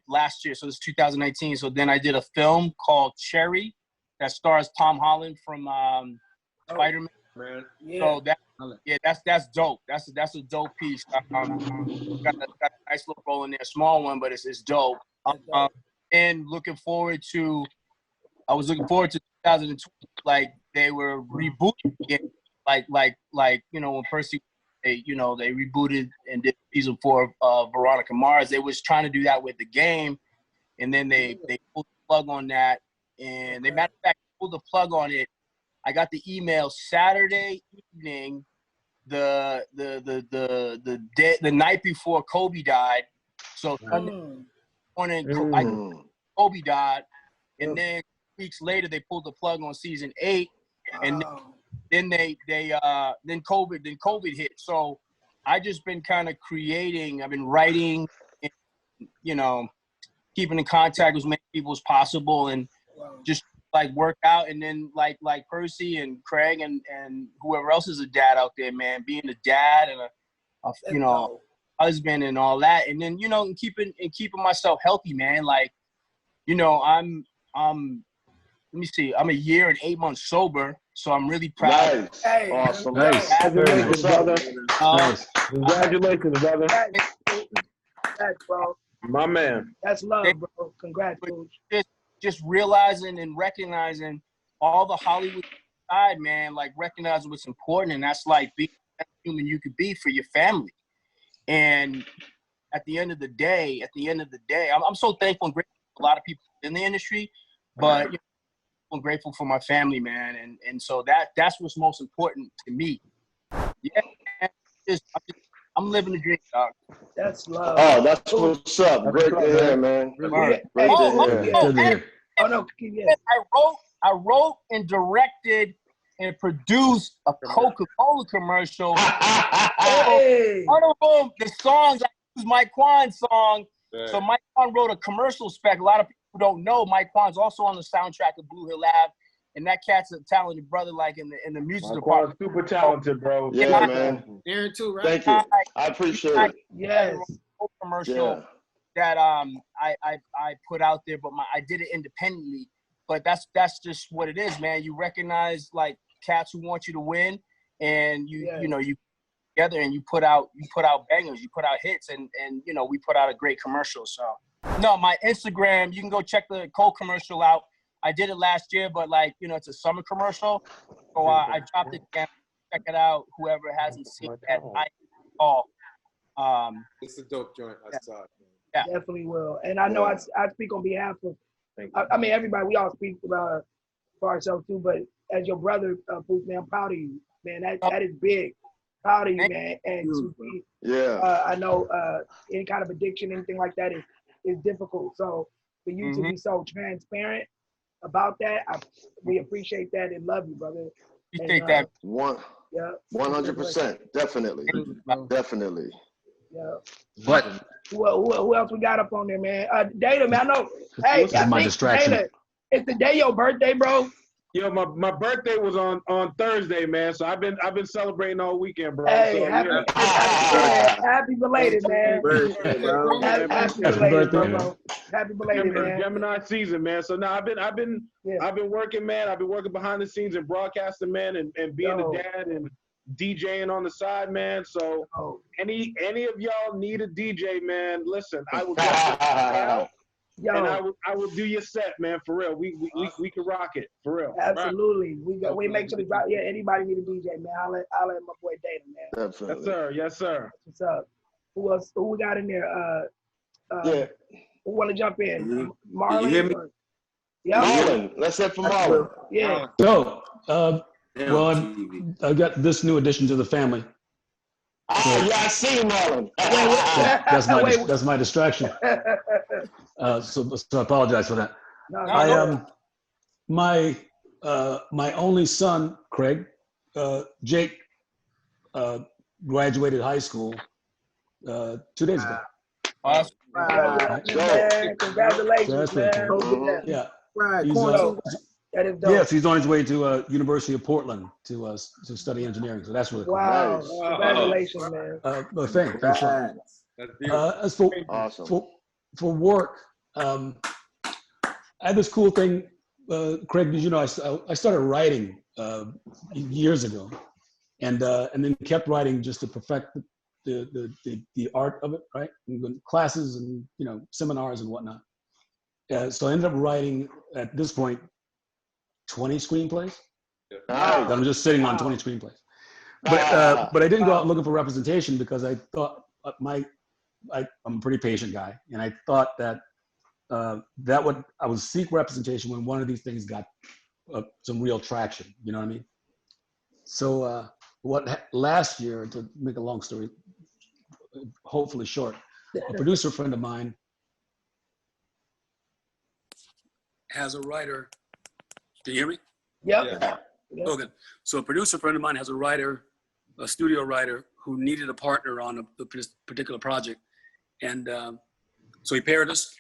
Speaker 9: last year, so it's 2019. So then I did a film called Cherry that stars Tom Holland from Spider-Man.
Speaker 5: man.
Speaker 9: So that's dope. That's a dope piece. Got a nice little role in there, small one, but it's dope. And I was looking forward to 2020. Like they were rebooting it, like when Percy, they rebooted and did season 4 of Veronica Mars. They was trying to do that with the game, and then they pulled the plug on that. And they matter of fact pulled the plug on it. I got the email Saturday evening, the night before Kobe died. So Sunday morning, Kobe died, and then weeks later they pulled the plug on season 8, and then then COVID hit. So I just been kind of creating. I've been writing, and, keeping in contact with as many people as possible, and just like work out. And then like Percy and Craig and whoever else is a dad out there, man, being a dad and a husband and all that. And then, and keeping myself healthy, man. Like, I'm let me see, I'm a year and 8 months sober, so I'm really proud.
Speaker 10: Nice. Hey, awesome.
Speaker 8: Nice. Congratulations, brother. Nice. Congratulations, brother.
Speaker 6: Congrats, bro.
Speaker 8: My man.
Speaker 6: That's love, bro. Congrats, dude.
Speaker 9: Just realizing and recognizing all the Hollywood side, man, like recognizing what's important, and that's like being the best human you could be for your family. And at the end of the day, I'm so thankful and grateful for a lot of people in the industry, but I'm grateful for my family, man, and so that's what's most important to me. Yeah, man, I'm living the dream, dog.
Speaker 6: That's love.
Speaker 10: Oh, that's what's up. Great to hear, man. Great to hear.
Speaker 6: Oh no,
Speaker 9: I wrote and directed and produced a Coca-Cola commercial.
Speaker 6: Hey.
Speaker 9: One of them, the songs, I use Mike Kwan's song. Yeah. So Mike Kwan wrote a commercial spec. A lot of people don't know Mike Kwan's also on the soundtrack of Blue Hill Ave, and that cat's a talented brother, like in the music department.
Speaker 8: Super talented, bro.
Speaker 10: Yeah, man.
Speaker 7: Aaron too, right?
Speaker 10: Thank you. I appreciate it.
Speaker 6: Yes.
Speaker 9: Commercial that I put out there, but I did it independently. But that's just what it is, man. You recognize like cats who want you to win, and you together and you put out bangers, you put out hits, and we put out a great commercial. So no, my Instagram, you can go check the Coke commercial out. I did it last year, but it's a summer commercial, so I dropped it again. Check it out. Whoever hasn't seen it,
Speaker 5: it's a dope joint. I saw it.
Speaker 6: Yeah, definitely will. And I know I speak on behalf of. I mean, everybody. We all speak for ourselves too. But as your brother, Booth, man, I'm proud of you, man. That is big. Proud of you, man. And to be, I know any kind of addiction, anything like that is difficult. So for you to be so transparent about that, we appreciate that and love you, brother.
Speaker 9: You think that
Speaker 10: 100%, definitely.
Speaker 6: Yeah.
Speaker 12: But
Speaker 6: who else we got up on there, man? Data, man. I know. Hey,
Speaker 12: this is my distraction.
Speaker 6: Data, it's the day your birthday, bro.
Speaker 8: Yo, my birthday was on Thursday, man. So I've been celebrating all weekend, bro.
Speaker 6: Hey,
Speaker 8: so,
Speaker 6: happy belated, man.
Speaker 1: Birthday, bro.
Speaker 6: Happy belated, bro. Happy belated, man.
Speaker 8: Gemini season, man. So now I've been working, man. I've been working behind the scenes and broadcasting, man, and being a dad and DJing on the side, man. So any of y'all need a DJ, man, listen, I will get and I will do your set, man, for real. We can rock it, for real.
Speaker 6: Absolutely. We make sure we drop. Yeah, anybody need a DJ, man. I'll let my boy Data, man.
Speaker 10: Definitely.
Speaker 8: Yes, sir. Yes, sir.
Speaker 6: What's up? Who else? Who we got in there? Who want to jump in? Marlon?
Speaker 1: You hear me?
Speaker 6: Yeah.
Speaker 10: Marlon. Let's head for Marlon.
Speaker 6: Yeah.
Speaker 12: So, well, I got this new addition to the family.
Speaker 10: I see Marlon.
Speaker 12: That's my distraction. So I apologize for that.
Speaker 6: No,
Speaker 12: my only son, Craig, Jake, graduated high school 2 days ago.
Speaker 9: Awesome.
Speaker 6: Congratulations, man.
Speaker 12: Yeah.
Speaker 1: Right.
Speaker 6: That is dope.
Speaker 12: Yes, he's on his way to University of Portland to study engineering. So that's really cool.
Speaker 6: Wow. Congratulations, man.
Speaker 12: But thanks. As for work, I had this cool thing, Craig. Did you know I started writing years ago, and then kept writing just to perfect the art of it, right? And classes and seminars and whatnot. So I ended up writing at this point 20 screenplays.
Speaker 10: Wow.
Speaker 12: I'm just sitting on 20 screenplays. But I didn't go out looking for representation because I thought I'm a pretty patient guy, and I thought that I would seek representation when one of these things got some real traction. You know what I mean? So last year, to make a long story hopefully short, a producer friend of mine has a writer. Can you hear me?
Speaker 6: Yep.
Speaker 12: Yeah. Okay. So a producer friend of mine has a studio writer who needed a partner on a particular project. And so he paired us.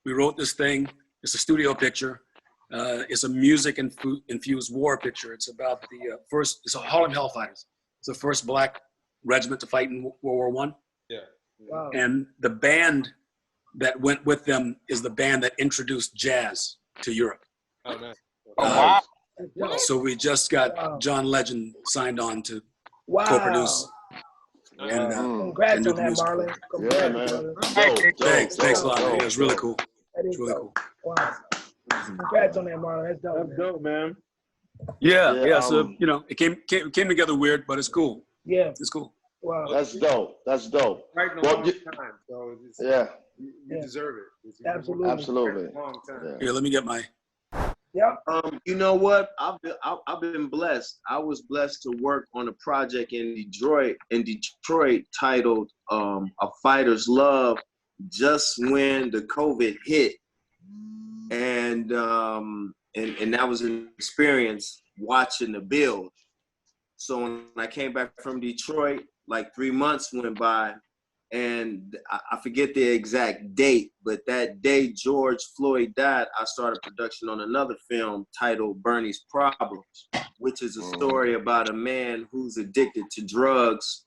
Speaker 12: We wrote this thing. It's a studio picture. It's a music-infused war picture. It's about it's a Harlem Hellfighters. It's the first black regiment to fight in World War I.
Speaker 5: Yeah.
Speaker 6: Wow.
Speaker 12: And the band that went with them is the band that introduced jazz to Europe.
Speaker 5: Oh, nice.
Speaker 12: So we just got John Legend signed on to co-produce. And
Speaker 6: congrats on that, Marlon. Congrats,
Speaker 10: man.
Speaker 12: Thanks a lot, man. It was really cool.
Speaker 6: That is really cool. Wow. Congrats on that, Marlon. That's dope.
Speaker 8: That's dope, man.
Speaker 12: Yeah. So it came together weird, but it's cool.
Speaker 6: Yeah,
Speaker 12: it's cool.
Speaker 6: Wow.
Speaker 10: That's dope.
Speaker 5: Right in a long time. So you deserve it.
Speaker 6: Absolutely.
Speaker 10: Absolutely.
Speaker 5: Long time.
Speaker 12: Here, let me get my.
Speaker 6: Yeah.
Speaker 4: You know what? I've been blessed. I was blessed to work on a project in Detroit titled A Fighter's Love, just when the COVID hit. And that was an experience watching the build. So when I came back from Detroit, like 3 months went by, and I forget the exact date, but that day George Floyd died, I started production on another film titled Bernie's Problems, which is a story about a man who's addicted to drugs,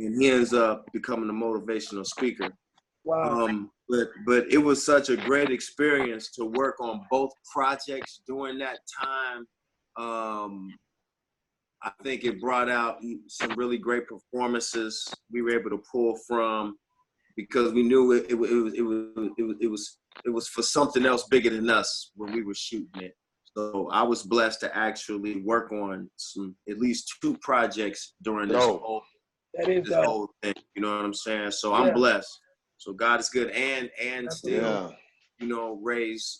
Speaker 4: and he ends up becoming a motivational speaker.
Speaker 6: Wow.
Speaker 4: But it was such a great experience to work on both projects during that time. I think it brought out some really great performances we were able to pull from, because we knew it was for something else bigger than us when we were shooting it. So I was blessed to actually work on at least 2 projects during this whole thing. You know what I'm saying? So I'm blessed. So God is good, and still, raise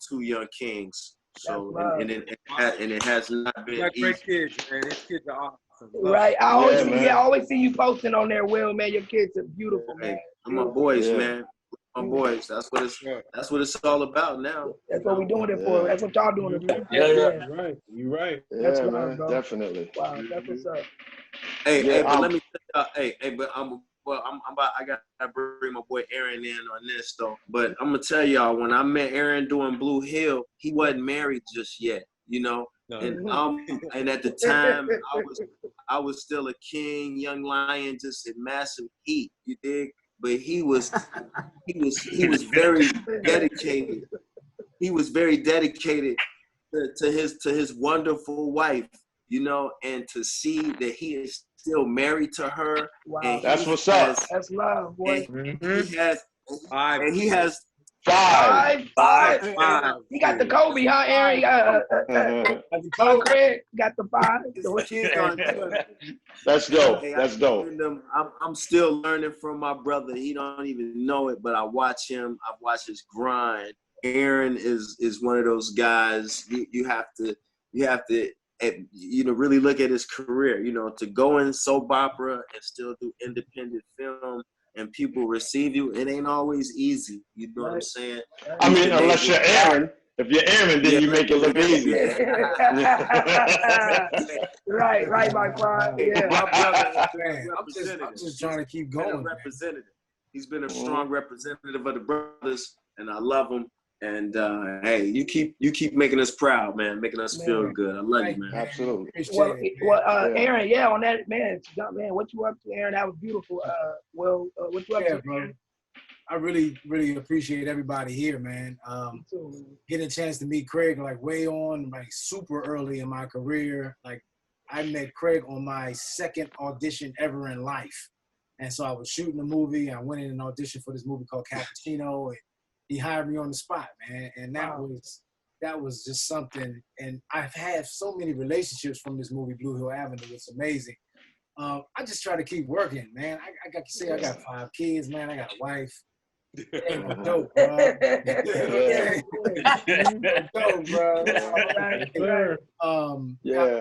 Speaker 4: 2 young kings. So and it has not been easy.
Speaker 5: Great kids, man. These kids are awesome.
Speaker 6: Right. I always see you posting on there, Will, man. Your kids are beautiful, man.
Speaker 4: I'm my boys, man. My boys. That's what it's all about now.
Speaker 6: That's what we're doing it for. That's what y'all doing it for.
Speaker 8: Yeah. Right. You're right.
Speaker 6: That's
Speaker 10: man.
Speaker 6: right, bro.
Speaker 10: Definitely.
Speaker 6: Wow. That's what's up.
Speaker 4: But let me tell y'all, but I gotta bring my boy Aaron in on this though. But I'm gonna tell y'all, when I met Aaron doing Blue Hill, he wasn't married just yet, No. And at the time I was still a king, young lion, just in massive heat, you dig? But he was very dedicated. He was very dedicated to his wonderful wife, and to see that he is still married to her.
Speaker 6: Wow.
Speaker 4: And
Speaker 10: that's what's up.
Speaker 6: That's love, boy.
Speaker 4: And he has
Speaker 10: five.
Speaker 6: He got the Kobe, huh, Aaron? He got Craig got the 5.
Speaker 10: That's dope. That's dope.
Speaker 4: I'm still learning from my brother. He don't even know it, but I watch him. I watch his grind. Aaron is one of those guys. You have to really look at his career. To go in soap opera and still do independent film and people receive you, it ain't always easy. You know what I'm saying?
Speaker 10: I mean, unless you're Aaron. If you're Aaron, then you make it look easy.
Speaker 6: right, my friend. Yeah.
Speaker 11: My brother, man, I'm just trying to keep going.
Speaker 4: Representative. He's been a strong representative of the brothers, and I love him. And hey, you keep making us proud, man, making us feel good. I love you, man.
Speaker 10: Absolutely.
Speaker 6: Aaron, on that, man, what you up to, Aaron? That was beautiful. What you up to,
Speaker 11: bro? I really, really appreciate everybody here, man. Getting a chance to meet Craig, way on, super early in my career, I met Craig on my second audition ever in life. And so I was shooting a movie. I went in an audition for this movie called Cappuccino, and he hired me on the spot, man. And that was just something. And I've had so many relationships from this movie, Blue Hill Avenue. It's amazing. I just try to keep working, man. I got to say, I got 5 kids, man. I got a wife. Ain't dope, bro. Dope, bro. I'm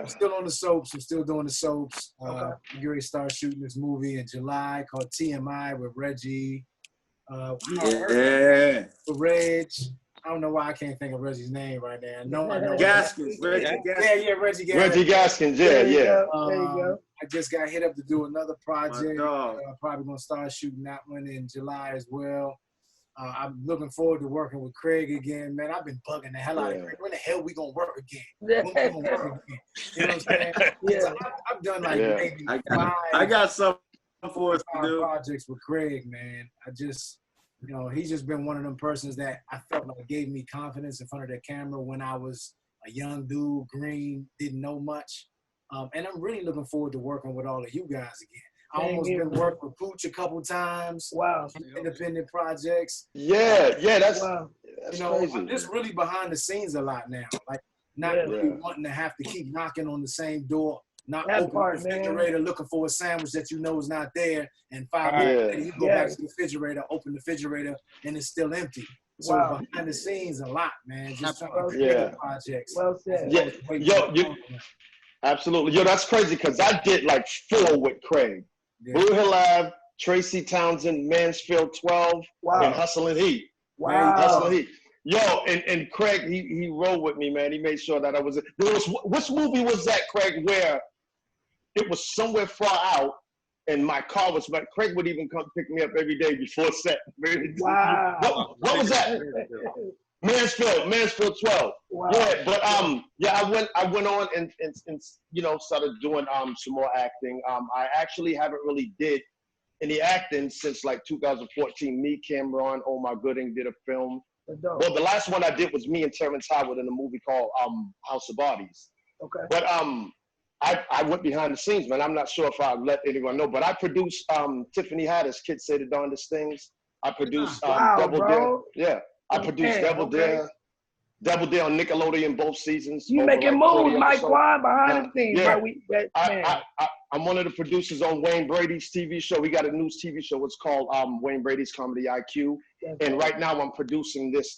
Speaker 11: still on the soaps. I'm still doing the soaps. I'm getting ready to start shooting this movie in July called TMI with Reggie. With Reg. I don't know why I can't think of Reggie's name right now. I know
Speaker 4: Gaskins. Reggie Gaskins.
Speaker 11: Yeah, Reggie Gaskins.
Speaker 10: Reggie Gaskins, yeah.
Speaker 6: There you go.
Speaker 11: I just got hit up to do another project. I'm probably going to start shooting that one in July as well. I'm looking forward to working with Craig again, man. I've been bugging the hell out of Craig. When the hell we going to work again? When we going to work again? You know what I'm saying? So I've done like maybe
Speaker 4: I got something for us to do.
Speaker 11: Projects with Craig, man. He's just been one of them persons that I felt like gave me confidence in front of the camera when I was a young dude, green, didn't know much. And I'm really looking forward to working with all of you guys again. I almost been working with Pooch a couple times.
Speaker 6: Wow.
Speaker 11: Independent projects.
Speaker 10: Yeah, that's
Speaker 11: crazy. I'm just really behind the scenes a lot now. Like not really wanting to have to keep knocking on the same door, not open the refrigerator looking for a sandwich that you know is not there, and 5 minutes later you go back to the refrigerator, open the refrigerator, and it's still empty. So behind the scenes a lot, man. Just trying to create projects.
Speaker 6: Well said.
Speaker 10: Absolutely. Yo, that's crazy because I did like 4 with Craig. Blue Hill Ave, Tracy Townsend, Mansfield 12, and Hustle and Heat.
Speaker 6: Wow.
Speaker 10: Hustle and Heat. Yo, and Craig, he rode with me, man. He made sure that I was. Which movie was that, Craig, where it was somewhere far out and my car was, but Craig would even come pick me up every day before set.
Speaker 6: Wow.
Speaker 10: What was that? Mansfield 12.
Speaker 6: Wow.
Speaker 10: Yeah, but I went on and started doing some more acting. I actually haven't really did any acting since like 2014. Me, Cameron, Omar Gooding did a film. Well, the last one I did was me and Terrence Howard in a movie called House of Bodies.
Speaker 6: Okay.
Speaker 10: But I went behind the scenes, man. I'm not sure if I'll let anyone know, but I produced Tiffany Haddish, Kids Say the Darndest Things. I produced Double Dare. Yeah. I produced Double Dare on Nickelodeon both seasons.
Speaker 6: You making moves, Mike Quan, behind the scenes.
Speaker 10: Yeah. I'm one of the producers on Wayne Brady's TV show. We got a new TV show. It's called Wayne Brady's Comedy IQ. And right now I'm producing this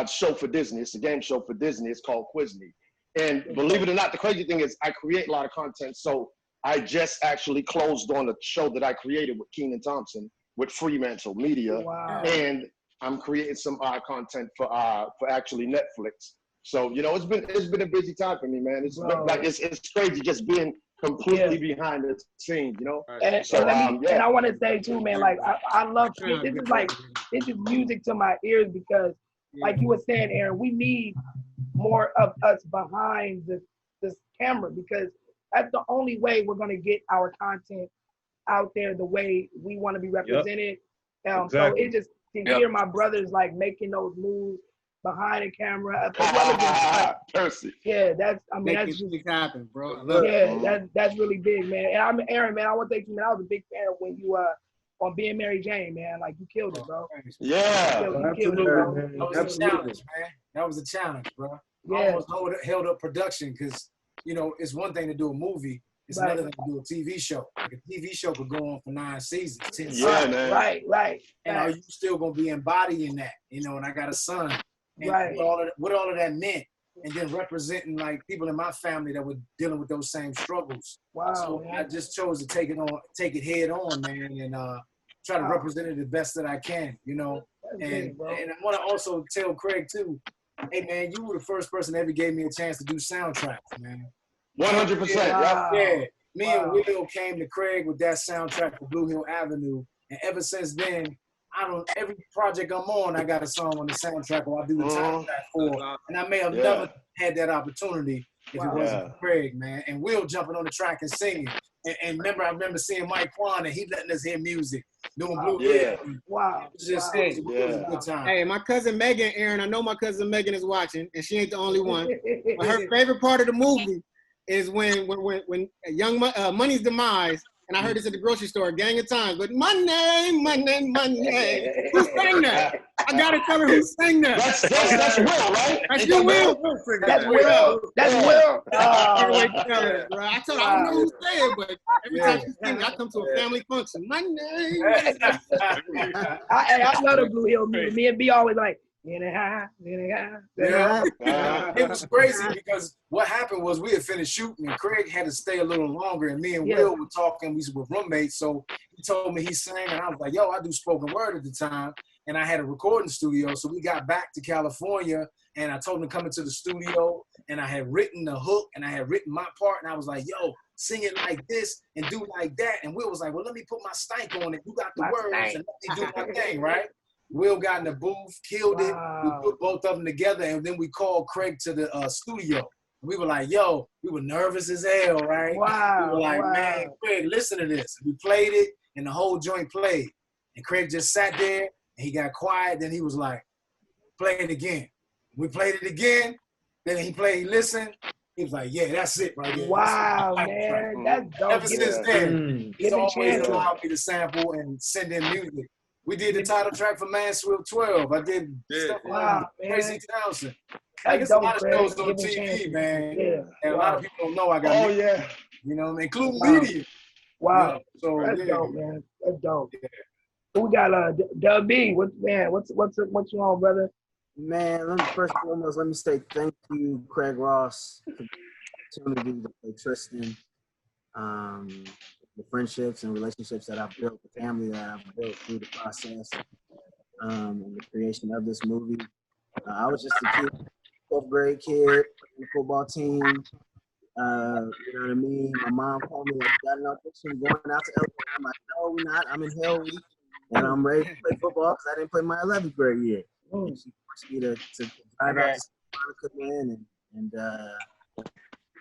Speaker 10: show for Disney. It's a game show for Disney. It's called Quizney. And believe it or not, the crazy thing is I create a lot of content. So I just actually closed on a show that I created with Kenan Thompson with Fremantle Media.
Speaker 6: Wow.
Speaker 10: And I'm creating some content for actually Netflix. So it's been a busy time for me, man. It's crazy just being completely behind the scenes,
Speaker 6: And I want to say too, man, like I love this is music to my ears because, like you were saying, Aaron, we need more of us behind this camera because that's the only way we're gonna get our content out there the way we want to be represented. So it just to hear my brothers like making those moves behind the camera.
Speaker 10: Percy.
Speaker 6: Yeah, that's
Speaker 7: just happen, bro.
Speaker 6: That's really big, man. And I'm Aaron, man. I want to thank you, man. I was a big fan of when you on Being Mary Jane, man. Like you killed it, bro.
Speaker 10: Yeah,
Speaker 6: you killed it, bro.
Speaker 11: That was a challenge, man. That was a challenge, bro. I almost held up production because it's one thing to do a movie. It's another thing to do a TV show. Like a TV show could go on for 9 seasons, 10 seasons.
Speaker 10: Man.
Speaker 6: Right.
Speaker 11: And are you still gonna be embodying that? And I got a son. And what all of that meant. And then representing like people in my family that were dealing with those same struggles.
Speaker 6: Wow.
Speaker 11: So man. I just chose to take it head on, man, and try to represent it the best that I can, And I wanna also tell Craig too, hey man, you were the first person that ever gave me a chance to do soundtracks, man.
Speaker 10: 100%.
Speaker 11: Yeah. Me and Will came to Craig with that soundtrack for Blue Hill Avenue. And ever since then, every project I'm on, I got a song on the soundtrack or I do the soundtrack for. And I may have never had that opportunity if it wasn't for Craig, man. And Will jumping on the track and singing. And I remember seeing Mike Quan and he letting us hear music, doing Blue Hill.
Speaker 6: Wow.
Speaker 11: It was a good time.
Speaker 7: Hey, my cousin Megan, Aaron, I know my cousin Megan is watching, and she ain't the only one. But her favorite part of the movie is when Young Money's demise, and I heard this at the grocery store a gang of times, but money. Who sang that? I gotta tell her who sang that.
Speaker 10: That's Will, right?
Speaker 7: That's you, Will.
Speaker 6: That's Will. That's Will.
Speaker 7: I can't wait to tell her, bro. I told her I don't know who sang it, but every time she sings, I come to a family function. Money.
Speaker 6: I love the Blue Hill music. Me and B always like.
Speaker 11: Yeah. It was crazy because what happened was we had finished shooting and Craig had to stay a little longer, and me and Will were talking. We were roommates, so he told me he sang, and I was like, yo, I do spoken word at the time, and I had a recording studio. So we got back to California, and I told him to come into the studio, and I had written the hook, and I had written my part, and I was like, yo, sing it like this and do like that. And Will was like, well, let me put my stank on it. You got the words, and let me do my thing, right? Will got in the booth, killed it. We put both of them together, and then we called Craig to the studio. We were like, yo, we were nervous as hell, right?
Speaker 6: Wow.
Speaker 11: We were like, man, Craig, listen to this. We played it, and the whole joint played. And Craig just sat there, and he got quiet. Then he was like, play it again. We played it again. Then he listened. He was like, yeah, that's it right there.
Speaker 6: Wow, man. That's dope.
Speaker 11: Ever since then, he's always allowed me to sample and send in music. We did the title track for Mansfield 12. I did stuff like Crazy Townsend. Like, it's a lot of shows on TV, man. Yeah. And a lot of people don't know I got media, you know, including media.
Speaker 6: Wow.
Speaker 11: You know? So,
Speaker 6: that's dope, man. That's dope. Yeah. So we got Dub B. What's you on, brother?
Speaker 1: Man, first and foremost, let me say thank you, Craig Ross, for the opportunity to play Tristan. The friendships and relationships that I've built, the family that I've built through the process and the creation of this movie. I was just a kid, 12th grade kid, on the football team. You know what I mean? My mom called me, like, got an audition going out to LA. I'm like, no, we're not. I'm in Hell Week, and I'm ready to play football because I didn't play my 11th grade year. And she forced me to drive out to Santa Monica, man, and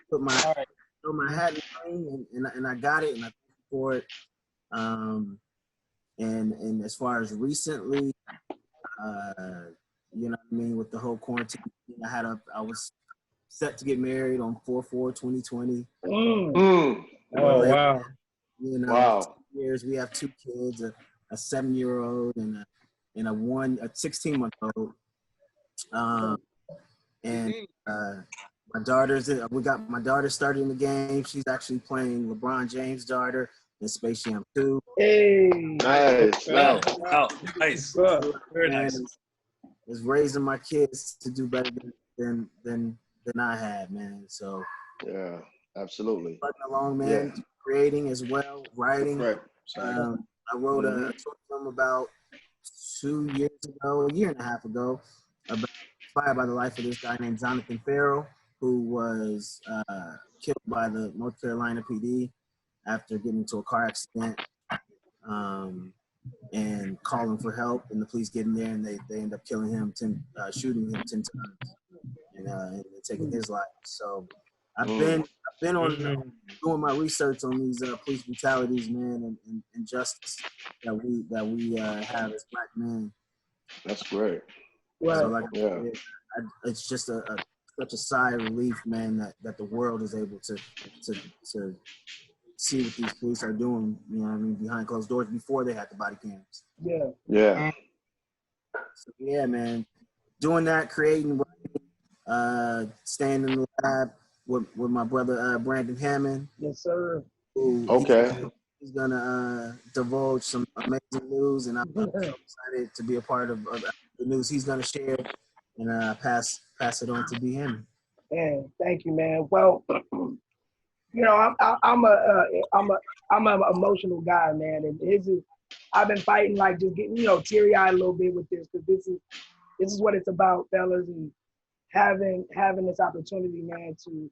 Speaker 1: put my throw my hat in the ring, and I got it, and I thank you for it. And as far as recently, you know what I mean, with the whole quarantine thing, I was set to get married on 4/4/2020.
Speaker 5: Oh wow!
Speaker 1: You know, 2 years. We have 2 kids, a 7-year-old and a 16-month-old. My daughter started in the game. She's actually playing LeBron James' daughter in Space Jam 2.
Speaker 6: Hey,
Speaker 10: nice.
Speaker 12: Wow. Nice. Very nice.
Speaker 1: Is raising my kids to do better than I had, man. So
Speaker 10: yeah, absolutely.
Speaker 1: Plugging along, man. Yeah. Creating as well, writing.
Speaker 10: Right.
Speaker 1: I wrote a short film about 2 years ago, a year and a half ago, inspired by the life of this guy named Jonathan Farrell, who was killed by the North Carolina PD after getting into a car accident and calling for help, and the police get in there and they end up killing him, shooting him 10 times and taking his life. So I've been on doing my research on these police brutalities, man, and justice that we have as Black men.
Speaker 10: That's great.
Speaker 6: Right.
Speaker 1: So it's just such a sigh of relief, man, that the world is able to see what these police are doing, you know what I mean, behind closed doors before they had the body cams.
Speaker 6: Yeah.
Speaker 10: Yeah.
Speaker 1: So yeah, man, doing that, creating, staying in the lab with my brother Brandon Hammond.
Speaker 6: Yes, sir.
Speaker 1: He's gonna divulge some amazing news, and I'm so excited to be a part of the news he's gonna share and pass it on to B. Hammond.
Speaker 6: Man, thank you, man. Well, you know, I'm an emotional guy, man, and I've been fighting, like, just getting, you know, teary-eyed a little bit with this, because this is what it's about, fellas, and having this opportunity, man, to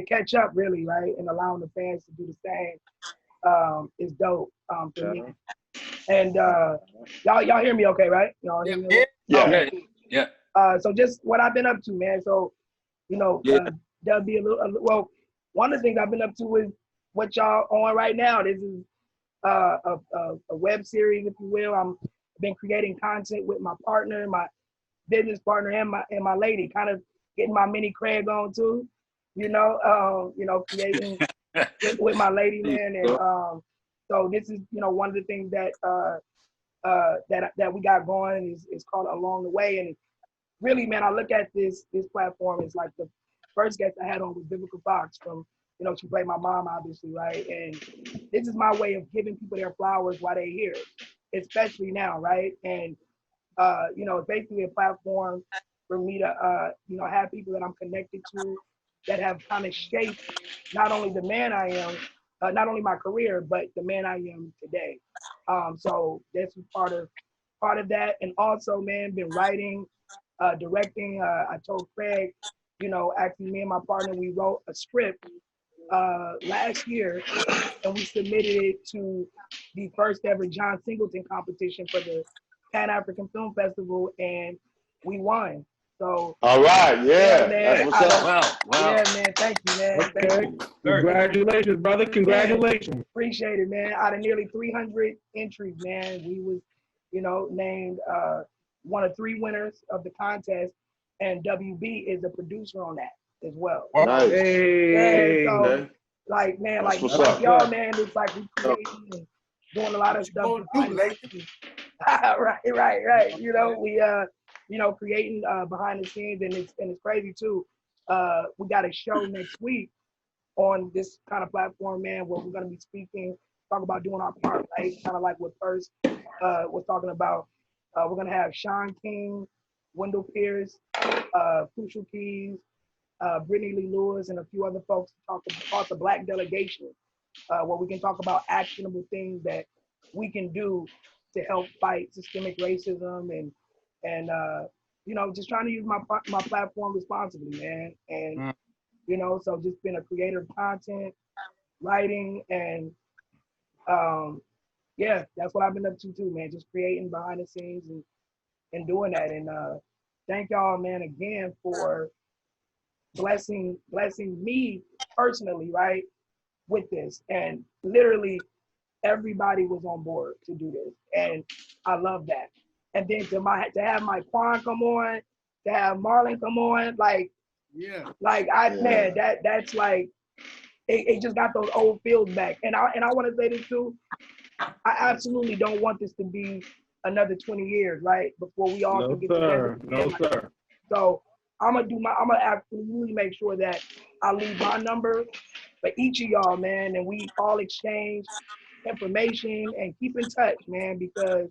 Speaker 6: catch up, really, right, and allowing the fans to do the same is dope for me. And y'all hear me okay, right? Y'all hear me?
Speaker 12: Yeah.
Speaker 6: So just what I've been up to, man. So, you know, that'll be well, one of the things I've been up to is what y'all on right now. This is a web series, if you will. I've been creating content with my partner, my business partner, and my lady, kind of getting my mini Craig on too. Creating with my lady, man. And so this is, one of the things that that we got going is called Along the Way. And really, man, I look at this platform as like the first guest I had on was Vivica Fox from, she played my mom, obviously, right? And this is my way of giving people their flowers while they're here, especially now, right? And, it's basically a platform for me to, have people that I'm connected to that have kind of shaped not only the man I am, not only my career, but the man I am today. So this is part of that. And also, man, been writing, directing. I told Craig, actually me and my partner, we wrote a script last year and we submitted it to the first ever John Singleton competition for the Pan-African Film Festival, and we won. So
Speaker 10: all right, yeah,
Speaker 6: man,
Speaker 10: that's what's up.
Speaker 12: Wow.
Speaker 6: Yeah, man, thank you, man.
Speaker 8: Okay.
Speaker 6: Thank you.
Speaker 8: Congratulations, brother. Congratulations.
Speaker 6: Man, appreciate it, man. Out of nearly 300 entries, man, we was, named one of 3 winners of the contest, and WB is a producer on that as well.
Speaker 10: Nice.
Speaker 8: Hey.
Speaker 6: And so, like, man,
Speaker 10: That's
Speaker 6: like
Speaker 10: what's up.
Speaker 6: y'all, man, it's like we creating and doing a lot of stuff. Right. We creating behind the scenes, and it's crazy too. We got a show next week on this kind of platform, man, where we're gonna be speaking, talk about doing our part, right? Kind of like what First was talking about. We're gonna have Sean King, Wendell Pierce, Crucial Keys, Brittany Lee Lewis, and a few other folks talk about the Black delegation, where we can talk about actionable things that we can do to help fight systemic racism and just trying to use my platform responsibly, man. And so just been a creator of content, writing, and that's what I've been up to too, man. Just creating behind the scenes and doing that. And thank y'all, man, again for blessing me personally, right, with this. And literally everybody was on board to do this, and I love that. And then to have my Quan come on, to have Marlon come on, man, that's like it just got those old feels back. And I want to say this too. I absolutely don't want this to be another 20 years, right, before we all can get together.
Speaker 8: No, sir.
Speaker 6: So I'm gonna absolutely make sure that I leave my number for each of y'all, man, and we all exchange information and keep in touch, man, because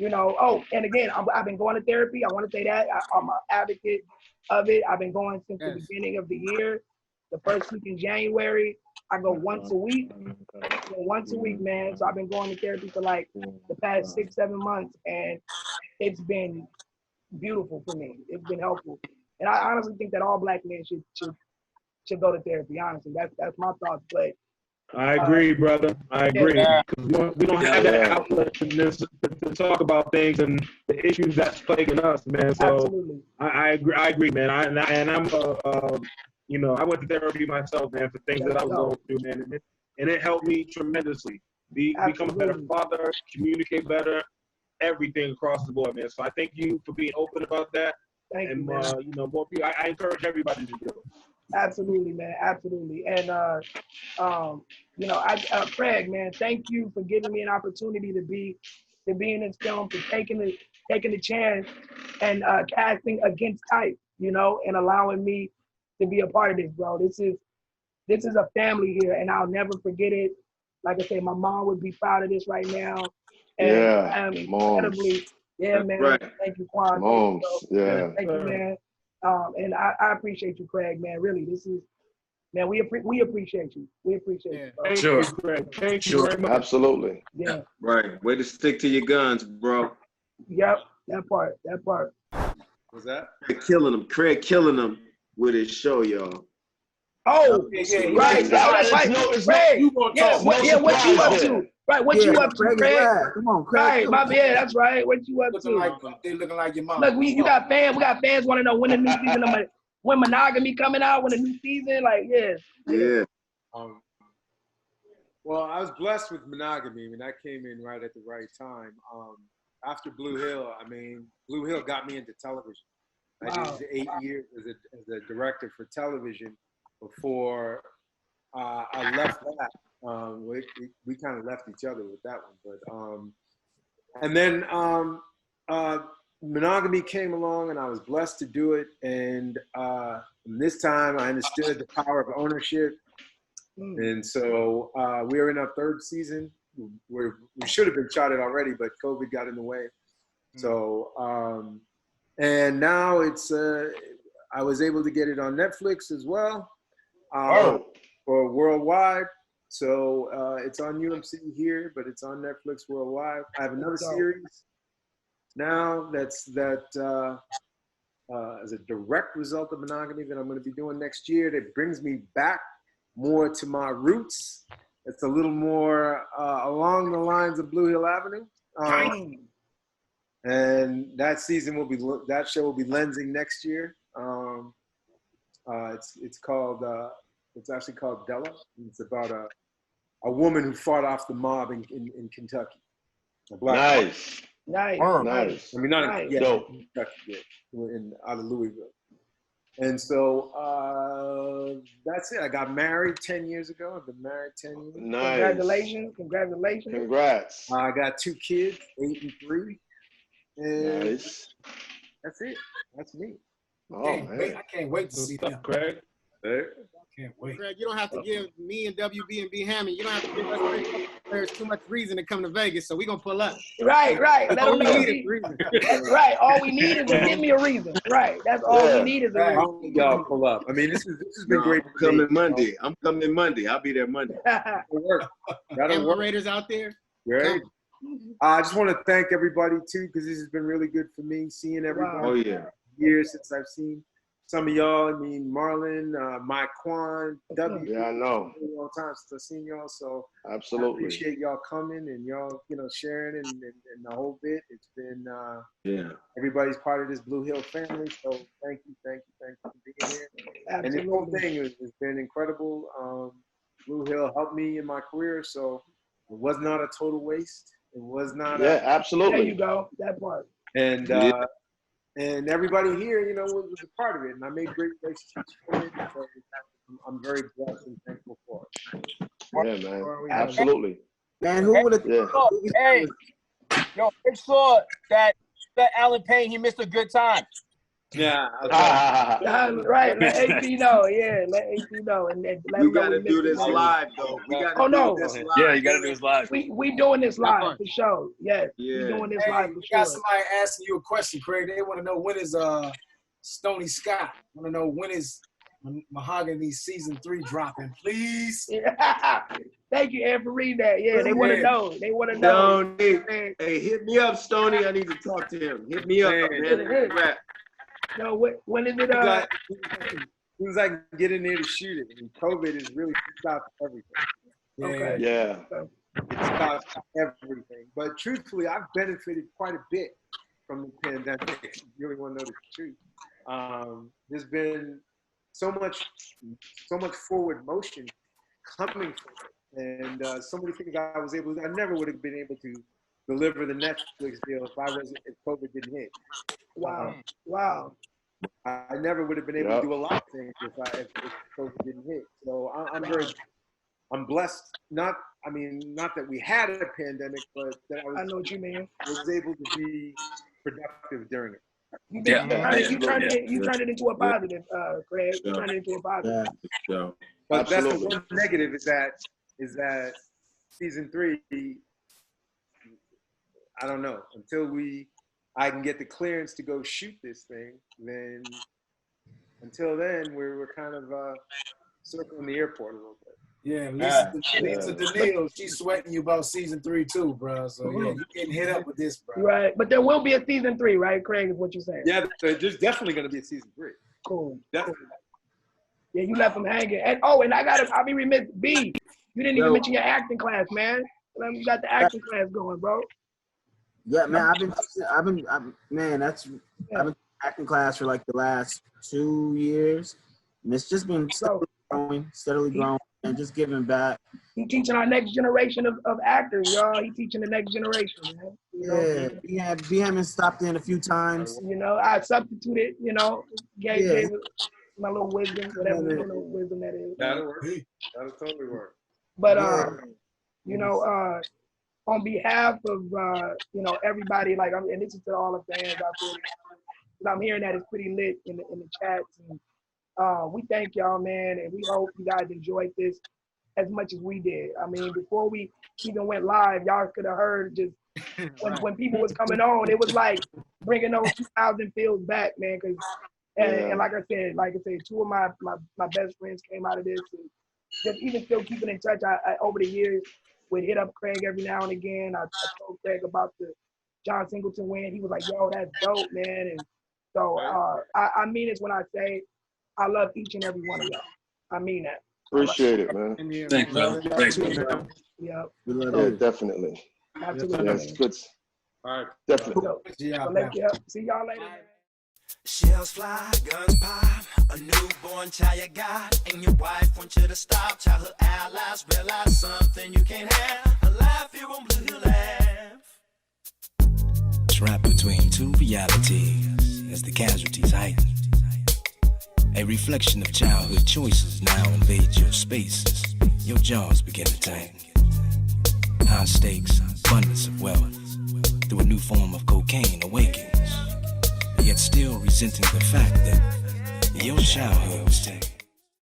Speaker 6: and again, I've been going to therapy. I want to say that I'm an advocate of it. I've been going since the beginning of the year. The first week in January, I go once a week. Man. So I've been going to therapy for like the past 6-7 months, and it's been beautiful for me. It's been helpful, and I honestly think that all Black men should go to therapy. Honestly, that's my thoughts. But
Speaker 8: I agree, brother. I agree. We don't have that outlet to talk about things and the issues that's plaguing us, man. So absolutely. I agree, man. I'm I went to therapy myself, man, for things that I was going through, man, and it helped me tremendously. Become a better father, communicate better, everything across the board, man. So I thank you for being open about that.
Speaker 6: Thank you,
Speaker 8: man. More people. I encourage everybody to do it.
Speaker 6: Absolutely, man. Absolutely. And Craig, man, thank you for giving me an opportunity to be in this film, for taking the chance and casting against type, and allowing me to be a part of this, bro. This is a family here, and I'll never forget it. Like I say, my mom would be proud of this right now. And I'm incredibly, man. Right. Thank you, Quan.
Speaker 10: Moms,
Speaker 6: Thank you, man. And I appreciate you, Craig, man. Really, this is, man, we appreciate you. We appreciate you. Bro.
Speaker 8: Thank you, Craig. Thank you very much.
Speaker 10: Absolutely.
Speaker 6: Yeah.
Speaker 4: Right. Way to stick to your guns, bro.
Speaker 6: Yep. That part.
Speaker 5: Was that?
Speaker 4: Craig killing them with his show, y'all.
Speaker 6: Oh, right. Craig, what you up to? Right, what you up to, Craig?
Speaker 1: Come on, Craig.
Speaker 6: Right, my man, that's right. What you up to?
Speaker 11: They looking like your mom.
Speaker 6: Look, we got fans want to know when the new season, when monogamy coming out, when the new season,
Speaker 4: Yeah.
Speaker 5: Well, I was blessed with monogamy. I mean, that came in right at the right time. After Blue Hill, Blue Hill got me into television. I did 8 years as a director for television. before I left that. We kind of left each other with that one, but and then monogamy came along, and I was blessed to do it. And this time, I understood the power of ownership, and so we are in our third season. We should have been shot it already, but COVID got in the way. So and now it's I was able to get it on Netflix as well for worldwide. So it's on UMC here, but it's on Netflix worldwide. I have another series now that's as a direct result of monogamy that I'm going to be doing next year. That brings me back more to my roots. It's a little more along the lines of Blue Hill Avenue. And that season that show will be lensing next year. It's called it's actually called Della. It's about a woman who fought off the mob in Kentucky. A black
Speaker 10: Nice.
Speaker 5: I mean, not in Kentucky, out of Louisville. And so that's it. I got married 10 years ago. I've been married 10 years.
Speaker 10: Nice.
Speaker 6: Congratulations.
Speaker 10: Congrats.
Speaker 5: I got 2 kids, 8 and 3. And
Speaker 10: Nice.
Speaker 5: that's it. That's me.
Speaker 11: Oh, I can't wait to see them.
Speaker 5: Craig. Hey.
Speaker 11: Can't wait.
Speaker 7: Craig, you don't have to give me and WB and B Hammond, you don't have to give us players too much reason to come to Vegas, so we're going to pull up.
Speaker 6: Right. Let them know. That's right. All we need is to give me a reason. Right. That's all we need is a reason.
Speaker 5: Y'all pull up. I mean, this has been great.
Speaker 4: I'm coming Monday. I'll be there Monday.
Speaker 5: That'll work.
Speaker 7: That'll work. Raiders out there.
Speaker 5: Great. I just want to thank everybody too, because this has been really good for me, seeing everybody.
Speaker 4: Oh yeah.
Speaker 5: Years since I've seen some of y'all. I mean, Marlon, Mike Kwan, W.
Speaker 10: Yeah, I know.
Speaker 5: A long time since I've seen y'all, so
Speaker 10: absolutely
Speaker 5: I appreciate y'all coming and y'all, sharing and the whole bit. It's been everybody's part of this Blue Hill family, so thank you for being here. Absolutely. And this whole thing has been incredible. Blue Hill helped me in my career, so it was not a total waste. It was not.
Speaker 10: Absolutely.
Speaker 6: There you go. That part.
Speaker 5: And and everybody here, was a part of it, and I made great relationships from it. So I'm very blessed and thankful for it.
Speaker 10: Yeah, man. Absolutely.
Speaker 1: Man, who would have?
Speaker 9: Hey, make sure that Alan Payne, he missed a good time.
Speaker 5: Yeah.
Speaker 6: Right. Let AC know. Yeah. Let AC know. And let
Speaker 4: we gotta do this live, though. We gotta do this live.
Speaker 12: Yeah, you gotta do this live.
Speaker 6: We doing this live for sure. Yes.
Speaker 4: Yeah.
Speaker 6: We doing this live for sure.
Speaker 11: Got somebody asking you a question, Craig. They want to know when is Stoney Scott. Want to know when is Mahogany season 3 dropping, please.
Speaker 6: Thank you, Ed, for reading that. Yeah, they want to know. They want to know.
Speaker 4: Hey, hit me up, Stoney. I need to talk to him. Hit me up, man.
Speaker 6: No, when is it?
Speaker 5: As soon as I can get in there to shoot it. I mean, COVID has really stopped everything.
Speaker 6: Okay.
Speaker 10: Yeah.
Speaker 5: It's stopped everything. But truthfully, I've benefited quite a bit from the pandemic. If you really want to know the truth. There's been so much forward motion coming from it. And so many things I was able to, I never would have been able to deliver the Netflix deal if COVID didn't hit.
Speaker 6: Wow.
Speaker 5: I never would have been able to do a lot of things if COVID didn't hit. So I'm blessed. Not that we had a pandemic, but that I
Speaker 6: know what you mean.
Speaker 5: Was able to be productive during it.
Speaker 6: You turned it into a positive, Craig. You turned it into a positive.
Speaker 4: Yeah.
Speaker 5: But that's the one negative is that season 3. I don't know until I can get the clearance to go shoot this thing. Then until then, we're kind of circling the airport a little bit.
Speaker 11: Yeah, Lisa Danielle, she's sweating you about season 3 too, bro. So yeah, you getting hit up with this, bro.
Speaker 6: Right, but there will be a season 3, right, Craig? Is what you're saying?
Speaker 5: Yeah, there's definitely going to be a season 3.
Speaker 6: Cool.
Speaker 5: Definitely.
Speaker 6: Yeah, you left them hanging. And I'll be remiss. B, you didn't even mention your acting class, man. You got the acting class going, bro.
Speaker 1: Yeah, man. I've been acting class for like the last 2 years, and it's just been steadily growing, and just giving back.
Speaker 6: He teaching our next generation of actors, y'all. He teaching the next generation, man.
Speaker 1: Yeah, B haven't stopped in a few times.
Speaker 6: I substituted. my little wisdom, whatever little wisdom that is.
Speaker 5: That'll work. That'll totally work.
Speaker 6: But you know, on behalf of you know, everybody, like, and this is to all the fans out there, because I'm hearing that it's pretty lit in the chats, and we thank y'all, man, and we hope you guys enjoyed this as much as we did. I mean, before we even went live, y'all could have heard just when people was coming on, it was like bringing those 2000 feels back, man. Cause and like I said, two of my best friends came out of this, and just even still keeping in touch. I over the years would hit up Craig every now and again. I told Craig about the John Singleton win. He was like, "Yo, that's dope, man." And so I mean this when I say I love each and every one of y'all. I mean that.
Speaker 10: Appreciate it, man.
Speaker 12: Thanks, man. Thanks, man.
Speaker 6: Yeah.
Speaker 10: Yeah, definitely.
Speaker 6: Absolutely.
Speaker 10: Yeah, it's good.
Speaker 5: All right.
Speaker 10: Definitely.
Speaker 6: So, see y'all later.
Speaker 2: Shells fly, guns pop, a newborn child you got, and your wife wants you to stop. Childhood allies realize something you can't have. A life here on Blue Hill Ave.
Speaker 3: Trapped between two realities as the casualties heighten. A reflection of childhood choices now invade your spaces. Your jaws begin to tighten. High stakes, abundance of wealth, through a new form of cocaine awakens. Yet still resenting the fact that your childhood was taken.